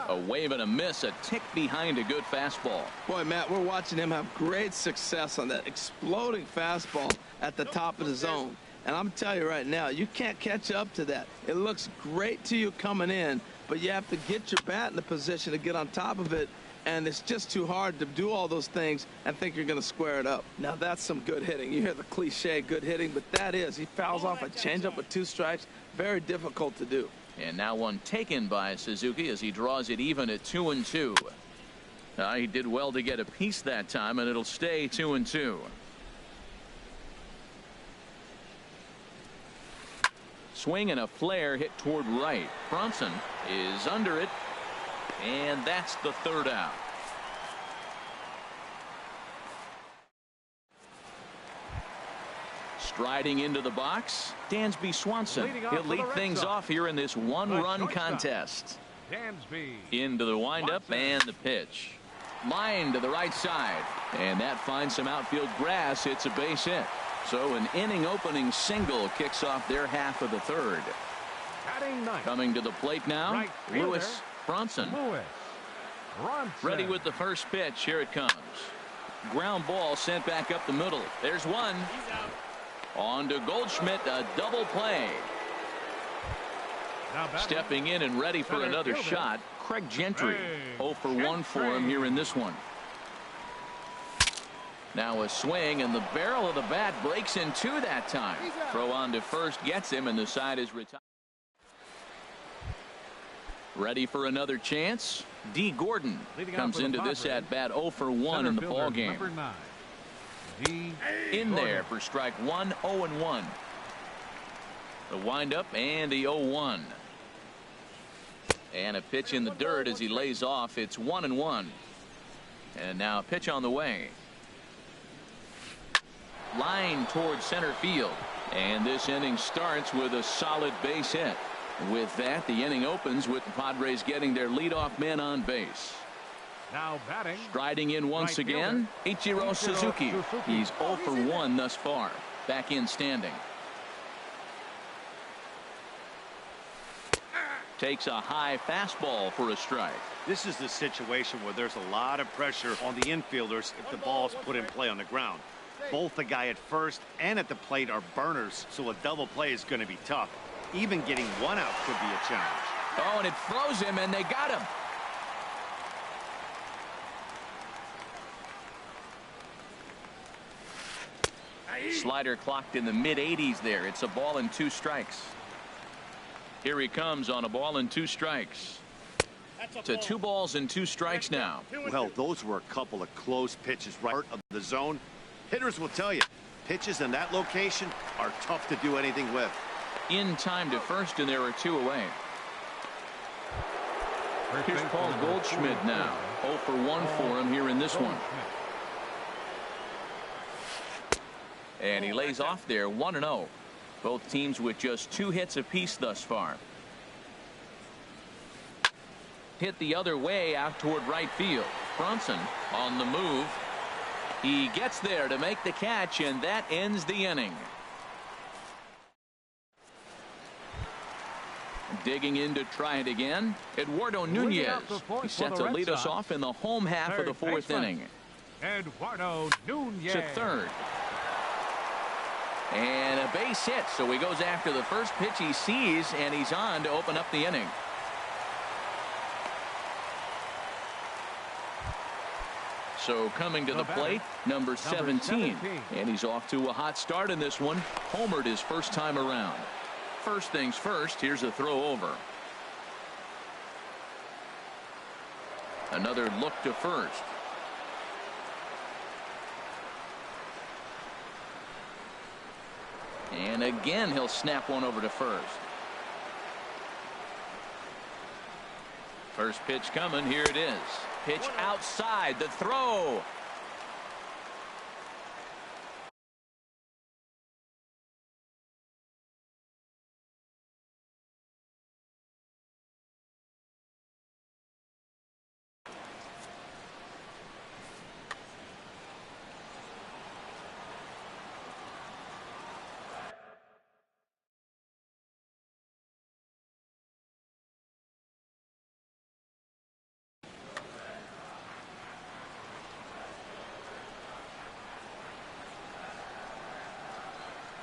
A wave and a miss, a tick behind a good fastball. Boy, Matt, we're watching him have great success on that exploding fastball at the top of the zone. And I'm telling you right now, you can't catch up to that. It looks great to you coming in, but you have to get your bat in the position to get on top of it. And it's just too hard to do all those things and think you're going to square it up. Now, that's some good hitting. You hear the cliche good hitting, but that is. He fouls off a changeup with 2 strikes. Very difficult to do. And now one taken by Suzuki as he draws it even at 2-2. He did well to get a piece that time, and it'll stay 2-2. Swing and a flare hit toward right. Bronson is under it. And that's the 3rd out. Striding into the box, Dansby Swanson. He'll lead things off here in this one-run contest. Dansby. Into the windup and the pitch. Line to the right side. And that finds some outfield grass. It's a base hit. So an inning-opening single kicks off their half of the 3rd. Coming to the plate now, Right Lewis Bronson. Ready with the first pitch. Here it comes. Ground ball sent back up the middle. There's one. On to Goldschmidt, a double play. Stepping in and ready for another shot, Craig Gentry. 0 for 1 for him here in this one. Now a swing, and the barrel of the bat breaks in 2 that time. Throw on to first gets him, and the side is retired. Ready for another chance. D. Gordon comes into this at bat 0 for 1 in the ball game. In there for strike 1, 0-1. The windup and the 0-1. And a pitch in the dirt as he lays off. It's 1-1. And now a pitch on the way. Line towards center field. And this inning starts with a solid base hit. With that, the inning opens with the Padres getting their leadoff man on base. Now batting. Striding in once again, Ichiro Suzuki. He's 0 for 1 thus far. Back in standing. Takes a high fastball for a strike. This is the situation where there's a lot of pressure on the infielders if the ball's put in play on the ground. Both the guy at first and at the plate are burners, so a double play is going to be tough. Even getting one out could be a challenge. Oh, and it froze him, and they got him. Slider clocked in the mid-80s there. It's a ball and 2 strikes. Here he comes on a ball and 2 strikes. To 2 balls and 2 strikes now. Well, those were a couple of close pitches right of the zone. Hitters will tell you, pitches in that location are tough to do anything with. In time to first, and there are 2 away. Here's Paul Goldschmidt now. 0 for 1 for him here in this one. And he lays off there 1-0. Both teams with just 2 hits apiece thus far. Hit the other way out toward right field. Bronson on the move. He gets there to make the catch, and that ends the inning. Digging in to try it again, Eduardo Nunez. He's set to lead us off in the home half of the 4th inning. Eduardo Nunez. To third. And a base hit, so he goes after the first pitch he sees, and he's on to open up the inning. So coming to the plate, number 17. And he's off to a hot start in this one. Homered his first time around. First things first, here's a throw over. Another look to first. And again, he'll snap one over to first. First pitch coming. Here it is. Pitch outside. The throw.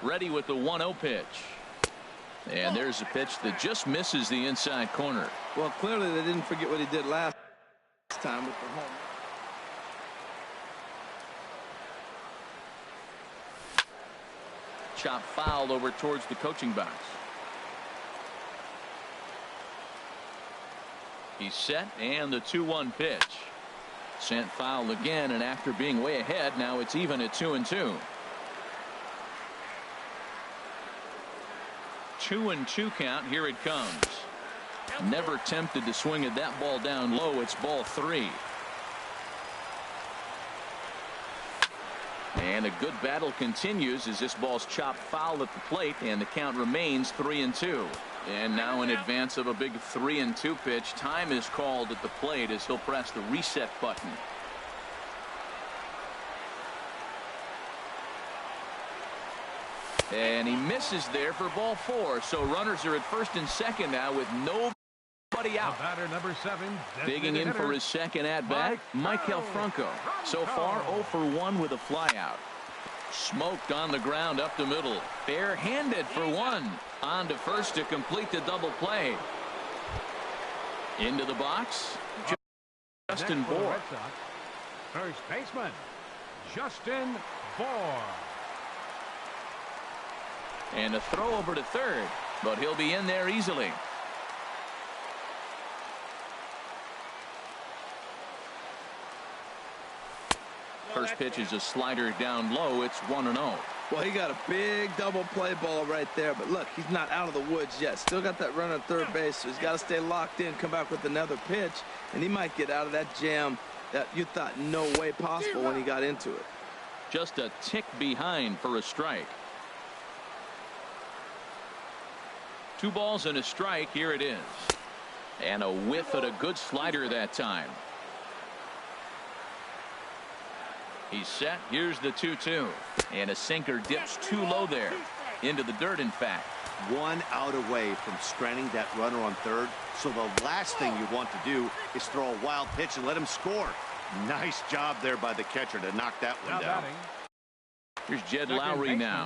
Ready with the 1-0 pitch. And there's a pitch that just misses the inside corner. Well, clearly they didn't forget what he did last time with the home. Chop foul over towards the coaching box. He's set, and the 2-1 pitch. Sent foul again, and after being way ahead, now it's even at 2-2. 2-2 count. Here it comes. Never tempted to swing at that ball down low. It's ball 3. And a good battle continues as this ball's chopped foul at the plate, and the count remains 3-2. And now in advance of a big 3-2 pitch, time is called at the plate as he'll press the reset button. And he misses there for ball 4. So runners are at first and second now with nobody out. Batter number 7. Digging in for his second at bat, Michael Franco. So far 0 for 1 with a flyout. Smoked on the ground up the middle. Bare-handed for 1. On to first to complete the double play. Into the box, Justin Bohr. First baseman, Justin Bohr. And a throw over to third, but he'll be in there easily. First pitch is a slider down low. It's 1-0. Well, he got a big double play ball right there, but look, he's not out of the woods yet. Still got that run at third base, so he's got to stay locked in, come back with another pitch, and he might get out of that jam that you thought no way possible when he got into it. Just a tick behind for a strike. 2 balls and a strike. Here it is. And a whiff at a good slider that time. He's set. Here's the 2-2. And a sinker dips too low there. Into the dirt, in fact. 1 out away from stranding that runner on third. So the last thing you want to do is throw a wild pitch and let him score. Nice job there by the catcher to knock that one down. Here's Jed Lowry now.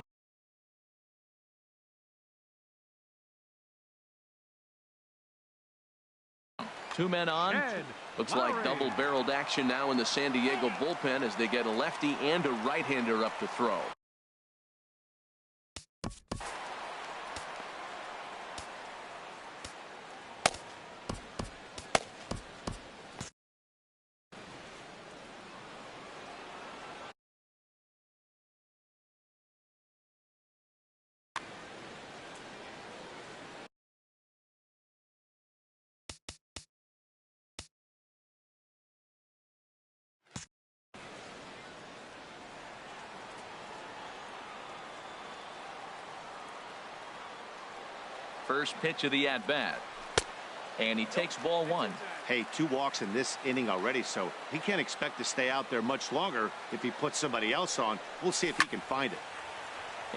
Two men on. Looks like double-barreled action now in the San Diego bullpen as they get a lefty and a right-hander up to throw. First pitch of the at-bat. And he takes ball 1. Hey, 2 walks in this inning already, so he can't expect to stay out there much longer if he puts somebody else on. We'll see if he can find it.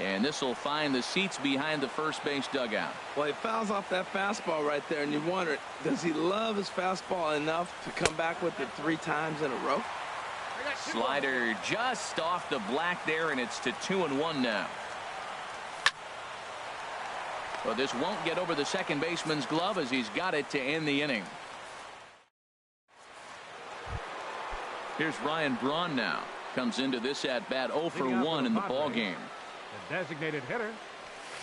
And this will find the seats behind the first base dugout. Well, he fouls off that fastball right there, and you wonder, does he love his fastball enough to come back with it 3 times in a row? Slider just off the black there, and it's to 2-1 now. Well, this won't get over the second baseman's glove as he's got it to end the inning. Here's Ryan Braun now. Comes into this at-bat 0 for 1 in the ball game. The designated hitter,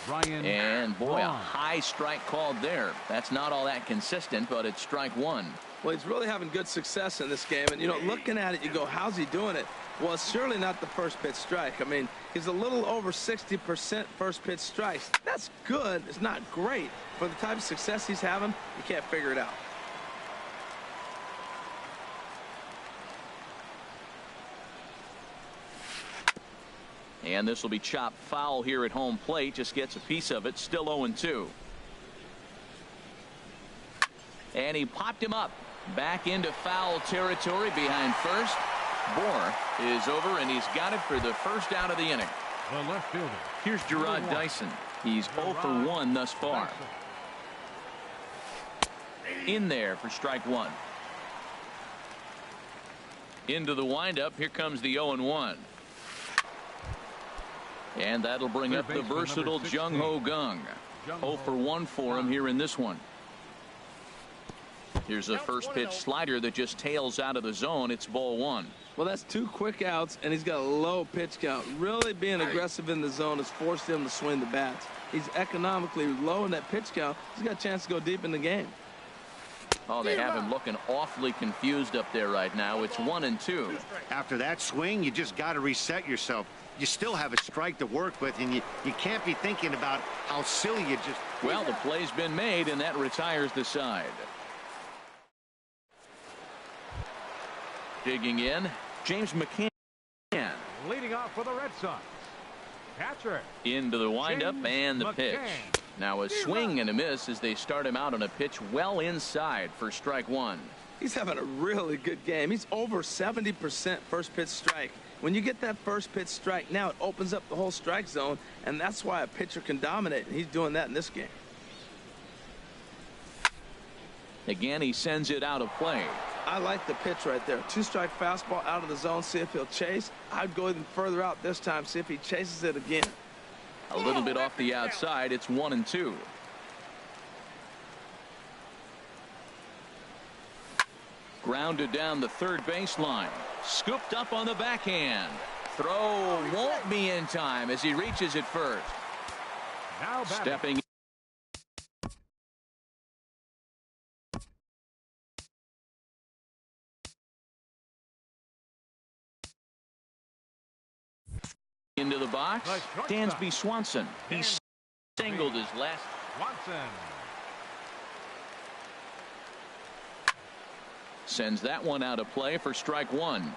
Ryan And boy, Braun. a high strike called there. That's not all that consistent, but it's strike 1. Well, he's really having good success in this game. And, you know, looking at it, you go, how's he doing it? Well, it's surely not the first pitch strike. I mean, he's a little over 60% first pitch strikes. That's good. It's not great. For the type of success he's having, you can't figure it out. And this will be chopped foul here at home plate. Just gets a piece of it. Still 0-2. And he popped him up. Back into foul territory behind first. Bohr is over, and he's got it for the first out of the inning. The left fielder. Here's Gerard Dyson. He's 0 for 1 thus far. In there for strike 1. Into the windup. Here comes the 0-1. And that'll bring up the versatile Jung Ho Gung. 0 for 1 for him here in this one. Here's a first pitch slider that just tails out of the zone. It's ball 1. Well, that's 2 quick outs, and he's got a low pitch count. Really being aggressive in the zone has forced him to swing the bats. He's economically low in that pitch count. He's got a chance to go deep in the game. Oh, they have him looking awfully confused up there right now. It's 1-2. After that swing, you just got to reset yourself. You still have a strike to work with, and you can't be thinking about how silly you just... Well, the play's been made, and that retires the side. Digging in, James McCann. Leading off for the Red Sox. Catcher. Into the windup and the pitch. Now a swing and a miss as they start him out on a pitch well inside for strike 1. He's having a really good game. He's over 70% first pitch strike. When you get that first pitch strike, now it opens up the whole strike zone, and that's why a pitcher can dominate, and he's doing that in this game. Again, he sends it out of play. I like the pitch right there. 2-strike fastball out of the zone, see if he'll chase. I'd go even further out this time, see if he chases it again. A little bit off the outside. It's 1-2. Grounded down the third baseline. Scooped up on the backhand. Throw won't be in time as he reaches it first. Now stepping into the box. Dansby Swanson. He singled his last. Swanson sends that one out of play for strike 1.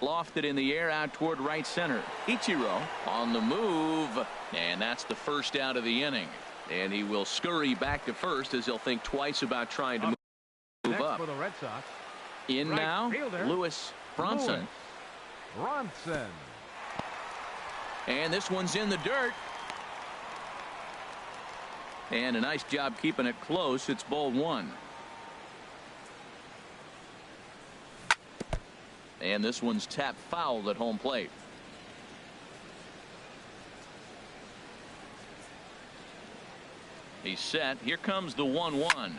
Lofted in the air out toward right center. Ichiro on the move, and that's the first out of the inning. And he will scurry back to first as he'll think twice about trying to move up. For the Red Sox. In Right now, fielder, Lewis Bronson. Bronson. And this one's in the dirt. And a nice job keeping it close. It's ball 1. And this one's tapped foul at home plate. He's set. Here comes the 1-1.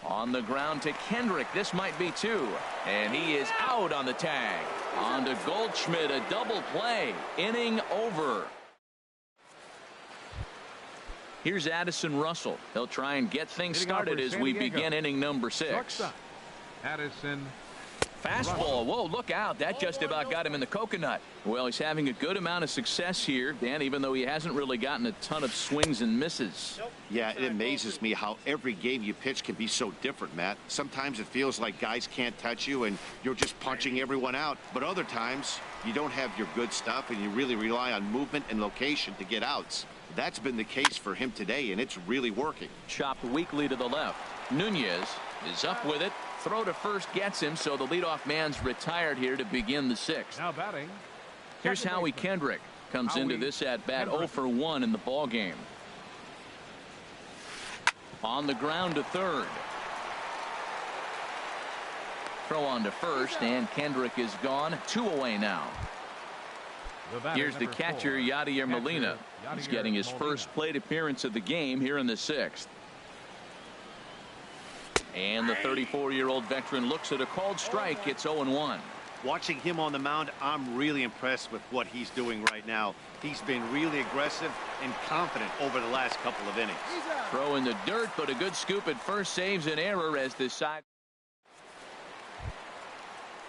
On the ground to Kendrick. This might be 2. And he is out on the tag. On to Goldschmidt. A double play. Inning over. Here's Addison Russell. He'll try and get things started as we begin inning number 6. Addison. Fastball. Whoa, look out. That just about got him in the coconut. Well, he's having a good amount of success here, Dan, even though he hasn't really gotten a ton of swings and misses. Yeah, it amazes me how every game you pitch can be so different, Matt. Sometimes it feels like guys can't touch you and you're just punching everyone out. But other times you don't have your good stuff and you really rely on movement and location to get outs. That's been the case for him today, and it's really working. Chopped weakly to the left. Nunez is up with it. Throw to first gets him, so the leadoff man's retired here to begin the 6th. Now batting. Here's Howie Kendrick. Comes into this at bat 0 for 1 in the ball game. On the ground to third. Throw on to first, and Kendrick is gone. 2 away now. Here's the catcher, Yadier Molina. He's getting his first plate appearance of the game here in the 6th. And the 34-year-old veteran looks at a called strike. It's 0-1. Watching him on the mound, I'm really impressed with what he's doing right now. He's been really aggressive and confident over the last couple of innings. Throw in the dirt, but a good scoop at first saves an error as the side.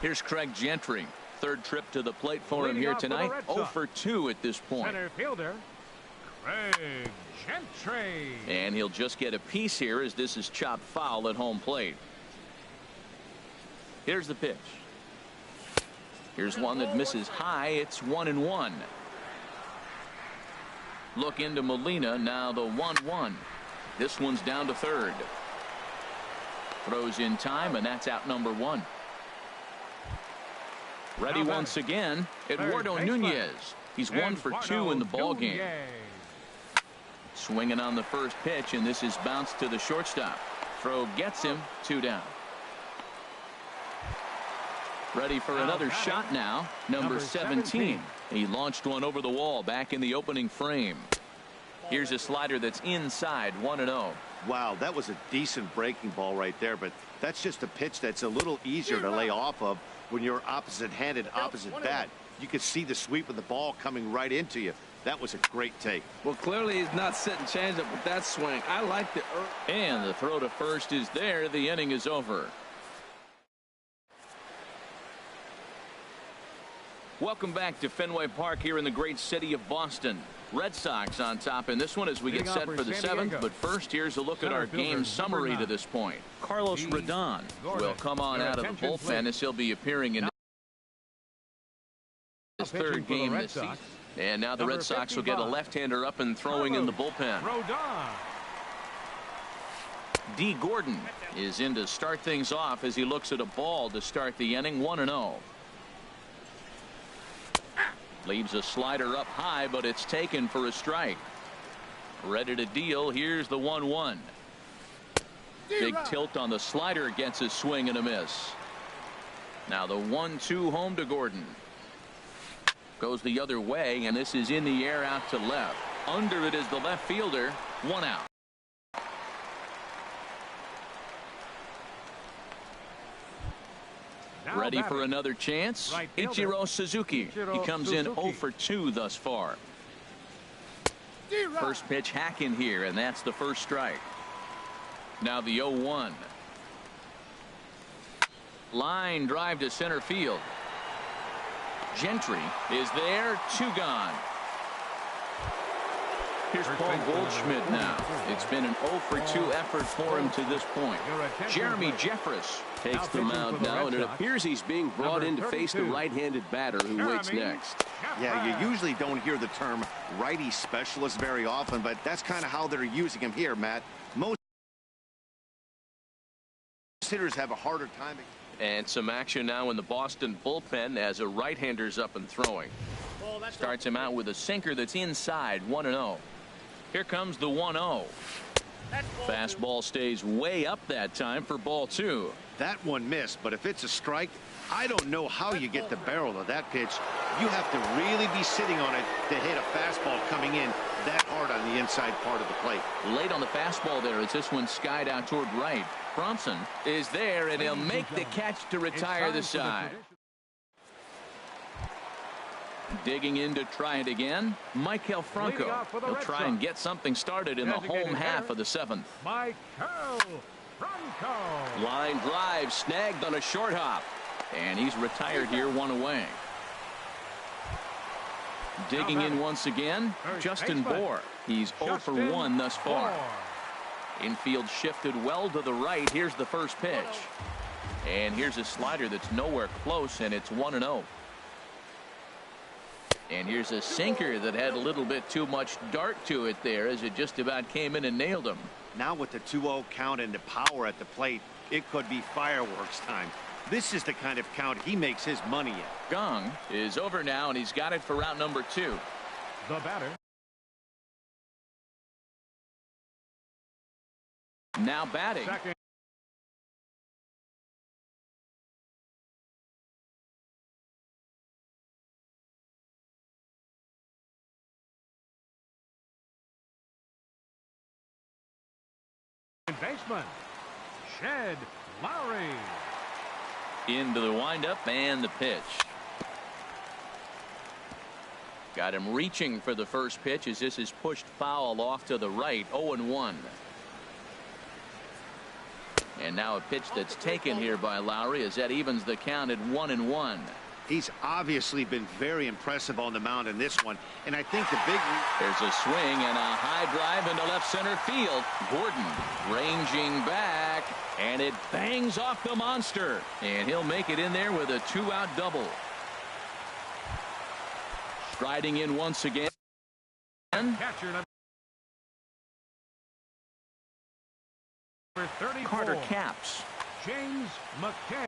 Here's Craig Gentry. Third trip to the plate for him here tonight. 0 for 2 at this point. Center fielder, Craig Gentry. And he'll just get a piece here as this is chopped foul at home plate. Here's the pitch. Here's one that misses high. It's 1-1. Look into Molina. Now the 1-1. This one's down to third. Throws in time, and that's out number 1. Ready once again, Eduardo Nunez. He's 1 for 2 in the ball game. Swinging on the first pitch, and this is bounced to the shortstop. Throw gets him. 2 down. Ready for another shot now. Number 17. He launched one over the wall back in the opening frame. Here's a slider that's inside, 1-0. Wow, that was a decent breaking ball right there, but that's just a pitch that's a little easier to lay off of when you're opposite-handed, opposite bat. You could see the sweep of the ball coming right into you. That was a great take. Well, clearly he's not setting changeup with that swing. I like the... And the throw to first is there. The inning is over. Welcome back to Fenway Park here in the great city of Boston. Red Sox on top in this one as we get set for the 7th. But first, here's a look at our game summary to this point. Carlos Rodon will come on out of the bullpen as he'll be appearing in his third game this season. And now the Red Sox will get a left-hander up and throwing in the bullpen. D. Gordon is in to start things off as he looks at a ball to start the inning, 1-0. Leaves a slider up high, but it's taken for a strike. Ready to deal. Here's the 1-1. Big tilt on the slider, gets a swing and a miss. Now the 1-2 home to Gordon. Goes the other way, and this is in the air out to left. Under it is the left fielder. 1 out. Ready for another chance? Ichiro Suzuki. He comes in 0 for 2 thus far. First pitch hack in here, and that's the first strike. Now the 0-1. Line drive to center field. Gentry is there. 2 gone. Here's Paul Goldschmidt now. It's been an 0 for 2 effort for him to this point. Jeremy Jeffress takes the mound now, and it appears he's being brought in to face the right-handed batter who waits next. Yeah, you usually don't hear the term righty specialist very often, but that's kind of how they're using him here, Matt. Most hitters have a harder time. And some action now in the Boston bullpen as a right-hander's up and throwing. Starts him out with a sinker that's inside, 1-0. Here comes the 1-0. Fastball stays way up that time for ball 2. That one missed, but if it's a strike, I don't know how you get the barrel of that pitch. You have to really be sitting on it to hit a fastball coming in that hard on the inside part of the plate. Late on the fastball there as this one skied out toward right. Bronson is there, and he'll make the catch to retire the side. Digging in to try it again, Michael Franco. He'll try and get something started in the home half of the 7th. Line drive snagged on a short hop, and he's retired here, 1 away. Digging in once again, Justin Bour. He's 0 for 1 thus far. Infield shifted well to the right. Here's the first pitch, and here's a slider that's nowhere close, and it's 1-0. And here's a sinker that had a little bit too much dart to it there as it just about came in and nailed him. Now with the 2-0 count and the power at the plate, it could be fireworks time. This is the kind of count he makes his money at. Gong is over now, and he's got it for out number 2. The batter. Now batting. Second. Baseman, Shed Lowry. Into the windup and the pitch. Got him reaching for the first pitch as this is pushed foul off to the right. 0-1. And now a pitch that's taken here by Lowry as that evens the count at 1-1. He's obviously been very impressive on the mound in this one, and I think the big... There's a swing and a high drive into left center field. Gordon ranging back, and it bangs off the monster, and he'll make it in there with a 2-out double. Striding in once again. Catcher number 34. Carter Capps. James McKay.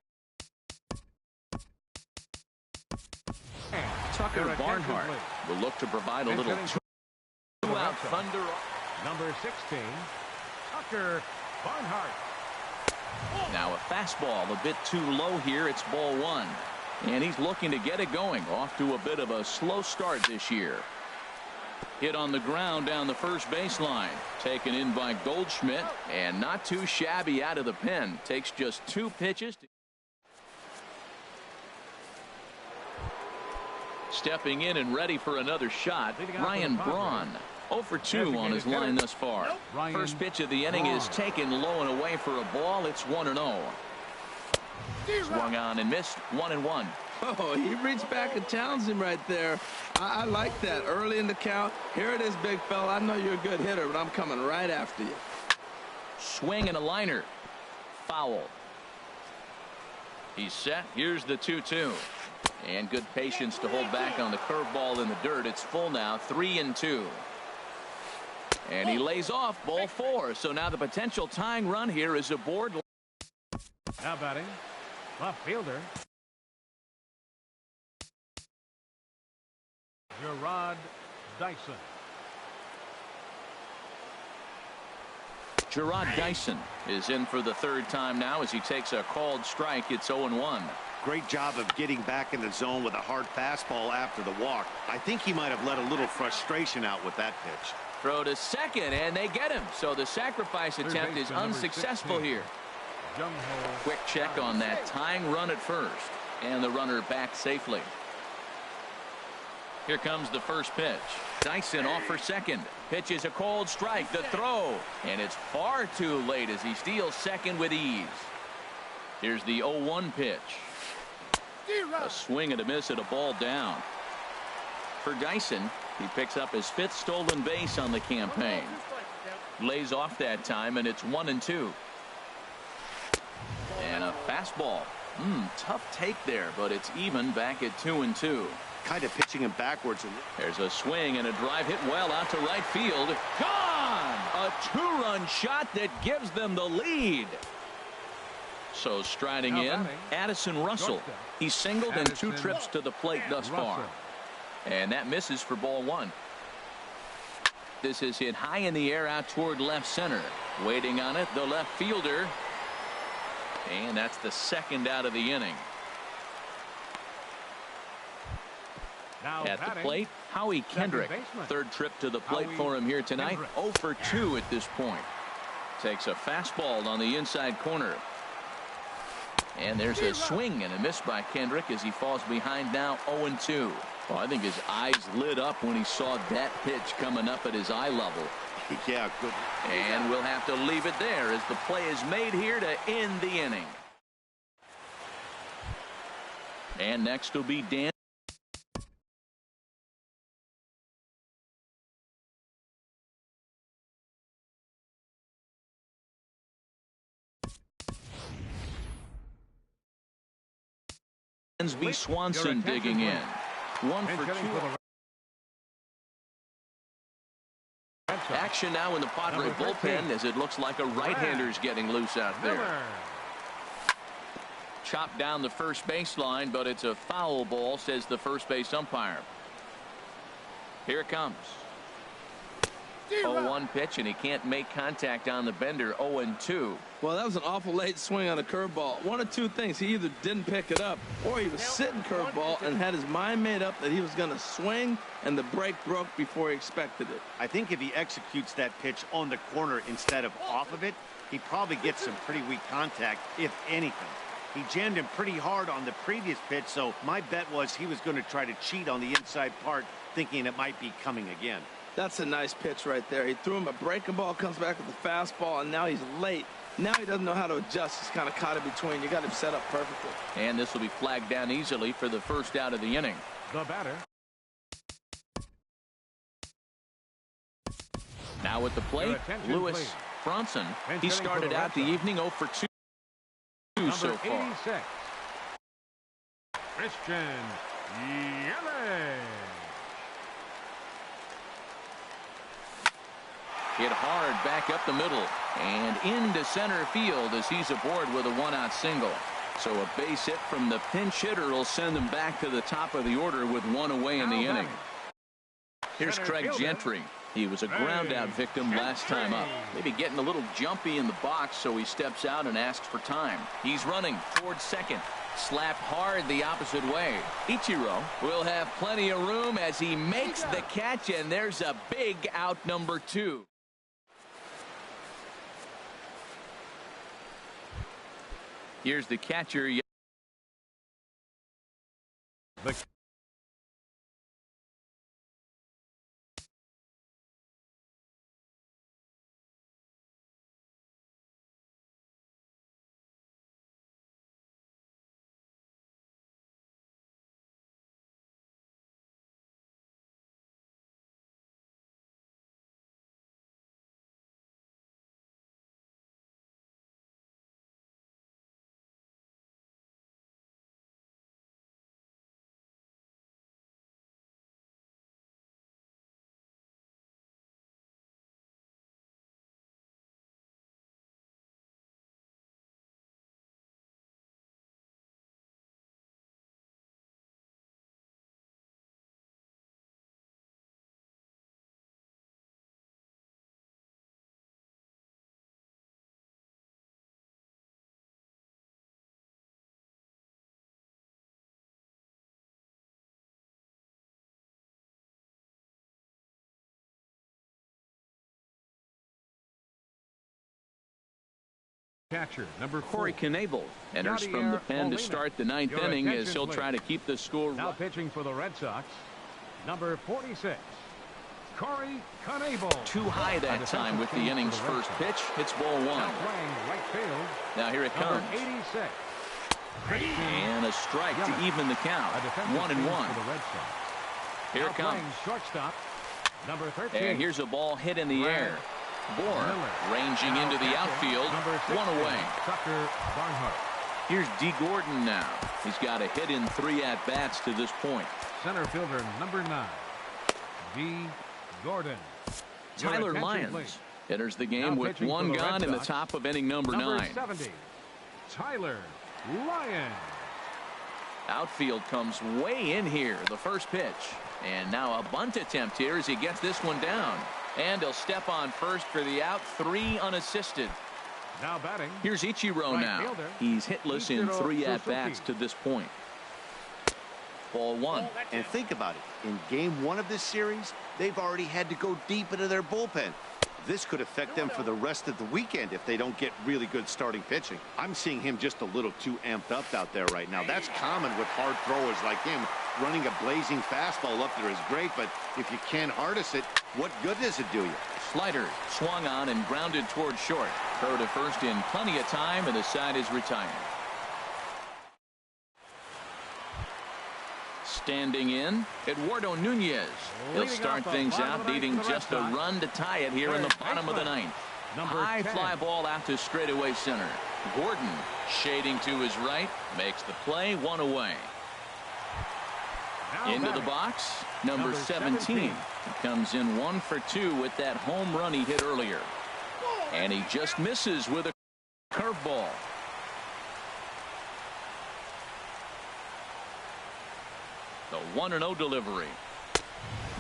Tucker Barnhart will look to provide a little 2-out thunder. Number 16, Tucker Barnhart. Now a fastball a bit too low here. It's ball 1. And he's looking to get it going. Off to a bit of a slow start this year. Hit on the ground down the first baseline. Taken in by Goldschmidt, and not too shabby out of the pen. Takes just 2 pitches. Stepping in and ready for another shot, Ryan Braun. 0 for 2 on his line thus far. First pitch of the inning is taken low and away for a ball. It's 1-0. Swung on and missed. 1-1. Oh, he reached back and challenged him right there. I like that. Early in the count. Here it is, big fella. I know you're a good hitter, but I'm coming right after you. Swing and a liner. Foul. He's set. Here's the 2-2. And good patience to hold back on the curveball in the dirt. It's full now. 3-2. And he lays off ball 4. So now the potential tying run here is aboard. Now batting, left fielder, Gerard Dyson. Gerard Dyson is in for the 3rd time now as he takes a called strike. It's 0-1. Great job of getting back in the zone with a hard fastball after the walk. I think he might have let a little frustration out with that pitch. Throw to second, and they get him. So the sacrifice attempt is unsuccessful here. Quick check on that tying run at first, and the runner back safely. Here comes the first pitch. Dyson off for second. Pitch is a cold strike. The throw, and it's far too late as he steals second with ease. Here's the 0-1 pitch. A swing and a miss at a ball down. For Dyson, he picks up his 5th stolen base on the campaign. Lays off that time, and it's 1-2. And a fastball. Tough take there, but it's even back at 2-2. Kind of pitching him backwards. There's a swing and a drive hit well out to right field. Gone! A 2-run shot that gives them the lead. So striding in, Addison Russell. He's singled in 2 trips to the plate thus far. And that misses for ball 1. This is hit high in the air out toward left center. Waiting on it, the left fielder. And that's the 2nd out of the inning. Now at the plate, Howie Kendrick. 3rd trip to the plate for him here tonight. 0 for 2 at this point. Takes a fastball on the inside corner. And there's a swing and a miss by Kendrick as he falls behind now 0-2. Well, I think his eyes lit up when he saw that pitch coming up at his eye level. Yeah, good. And we'll have to leave it there as the play is made here to end the inning. And next will be Dan. Swanson digging in. 1 for 2. Action now in the Padre bullpen as it looks like a right-hander's getting loose out there. Chopped down the first baseline, but it's a foul ball, says the first base umpire. Here it comes. 0-1 pitch, and he can't make contact on the bender. 0-2. Well, that was an awful late swing on a curveball. One of 2 things. He either didn't pick it up, or he was sitting curveball and had his mind made up that he was going to swing, and the break broke before he expected it. I think if he executes that pitch on the corner instead of off of it, he probably gets some pretty weak contact, if anything. He jammed him pretty hard on the previous pitch, so my bet was he was going to try to cheat on the inside part, thinking it might be coming again. That's a nice pitch right there. He threw him a breaking ball, comes back with a fastball, and now he's late. Now he doesn't know how to adjust. He's kind of caught in between. You got him set up perfectly. And this will be flagged down easily for the 1st out of the inning. The batter. Now at the plate, Lewis Bronson. He started out the evening 0 for 2 so far. 86. Christian Yelich. Hit hard back up the middle and into center field as he's aboard with a 1-out single. So a base hit from the pinch hitter will send him back to the top of the order with 1 away in the inning. Here's Craig Gentry. He was a ground out victim last time up. Maybe getting a little jumpy in the box, so he steps out and asks for time. He's running towards second. Slapped hard the opposite way. Ichiro will have plenty of room as he makes the catch, and there's a big out number 2. Here's the catcher. Catcher number 4. Corey Knebel enters from the pen to start the 9th inning as he'll try to keep the score. Now pitching for the Red Sox, number 46, Corey Knebel. Too high that time with the inning's first pitch. It's ball 1. Now playing right field. Now here it comes. Number 86. And a strike to even the count. 1-1. Here it comes. Shortstop, number 13. And here's a ball hit in the air. Bourne ranging into the outfield. 1 away. Tucker Barnhart. Here's D. Gordon now. He's got a hit in 3 at-bats to this point. Center fielder number 9, D. Gordon. Tyler Lyons enters the game with 1 gone in the top of inning number 9. 70, Tyler Lyons. Outfield comes way in here. The first pitch. And now a bunt attempt here as he gets this one down. And he'll step on first for the out. 3 unassisted. Now batting. Here's Ichiro now. Fielder. He's hitless in 3 at-bats to this point. Ball 1. And think about it. In game 1 of this series, they've already had to go deep into their bullpen. This could affect them for the rest of the weekend if they don't get really good starting pitching. I'm seeing him just a little too amped up out there right now. That's common with hard throwers like him. Running a blazing fastball up there is great, but if you can't harness it, what good does it do you? Slider swung on and grounded toward short. Throw to first in plenty of time, and the side is retired. Standing in, Eduardo Nunez. He'll start things out, needing just a run to tie it here in the bottom of the 9th. High fly ball out to straightaway center. Gordon shading to his right, makes the play. 1 away. Into the box, number 17. He comes in 1 for 2 with that home run he hit earlier. And he just misses with a curveball. The 1-0 delivery.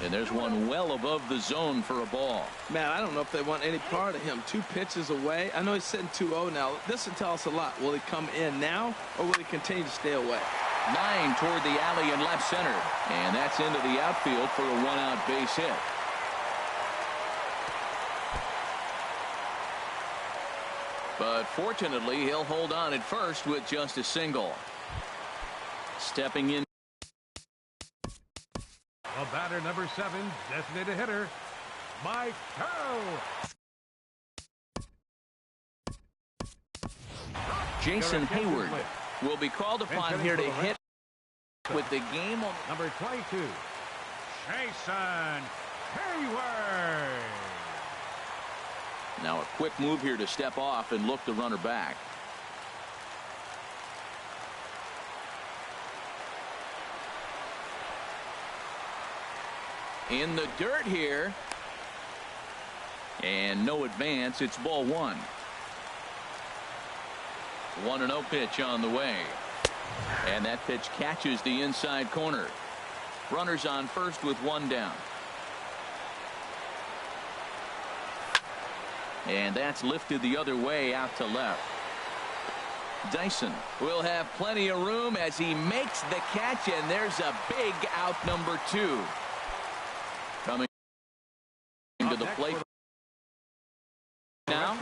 And there's one well above the zone for a ball. Man, I don't know if they want any part of him. 2 pitches away. I know he's sitting 2-0 now. This will tell us a lot. Will he come in now, or will he continue to stay away? Line toward the alley in left center. And that's into the outfield for a 1-out base hit. But fortunately, he'll hold on at first with just a single. Stepping in. A batter number 7, designated hitter, Mike Carroll. Jason Hayward will be called upon here to hit with the game on. Number 22, Jason Hayward. Now a quick move here to step off and look the runner back. In the dirt here. And no advance. It's ball 1. 1-0 pitch on the way. And that pitch catches the inside corner. Runners on first with 1 down. And that's lifted the other way out to left. Dyson will have plenty of room as he makes the catch, and there's a big out number 2. Coming to the plate now.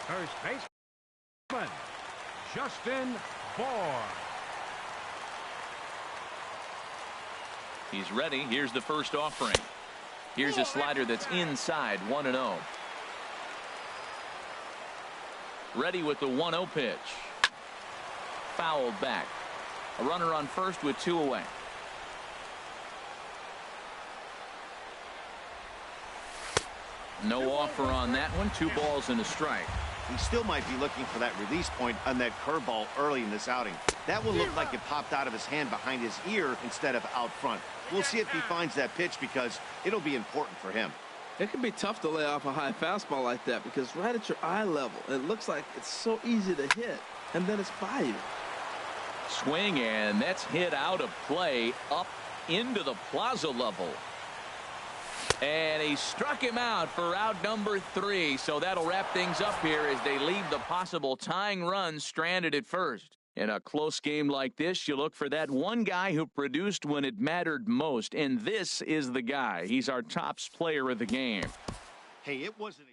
First baseman, Justin Bour. He's ready. Here's the first offering. Here's a slider that's inside, 1-0. Ready with the 1-0 pitch. Fouled back. A runner on first with 2 away. No offer on that one. 2 balls and a strike. He still might be looking for that release point on that curveball early in this outing. That will look like it popped out of his hand behind his ear instead of out front. We'll see if he finds that pitch because it'll be important for him. It can be tough to lay off a high fastball like that because right at your eye level, it looks like it's so easy to hit, and then it's by you. Swing, and that's hit out of play up into the plaza level. And he struck him out for out number 3. So that'll wrap things up here as they leave the possible tying run stranded at first. In a close game like this, you look for that one guy who produced when it mattered most. And this is the guy. He's our top player of the game. Hey, it wasn't a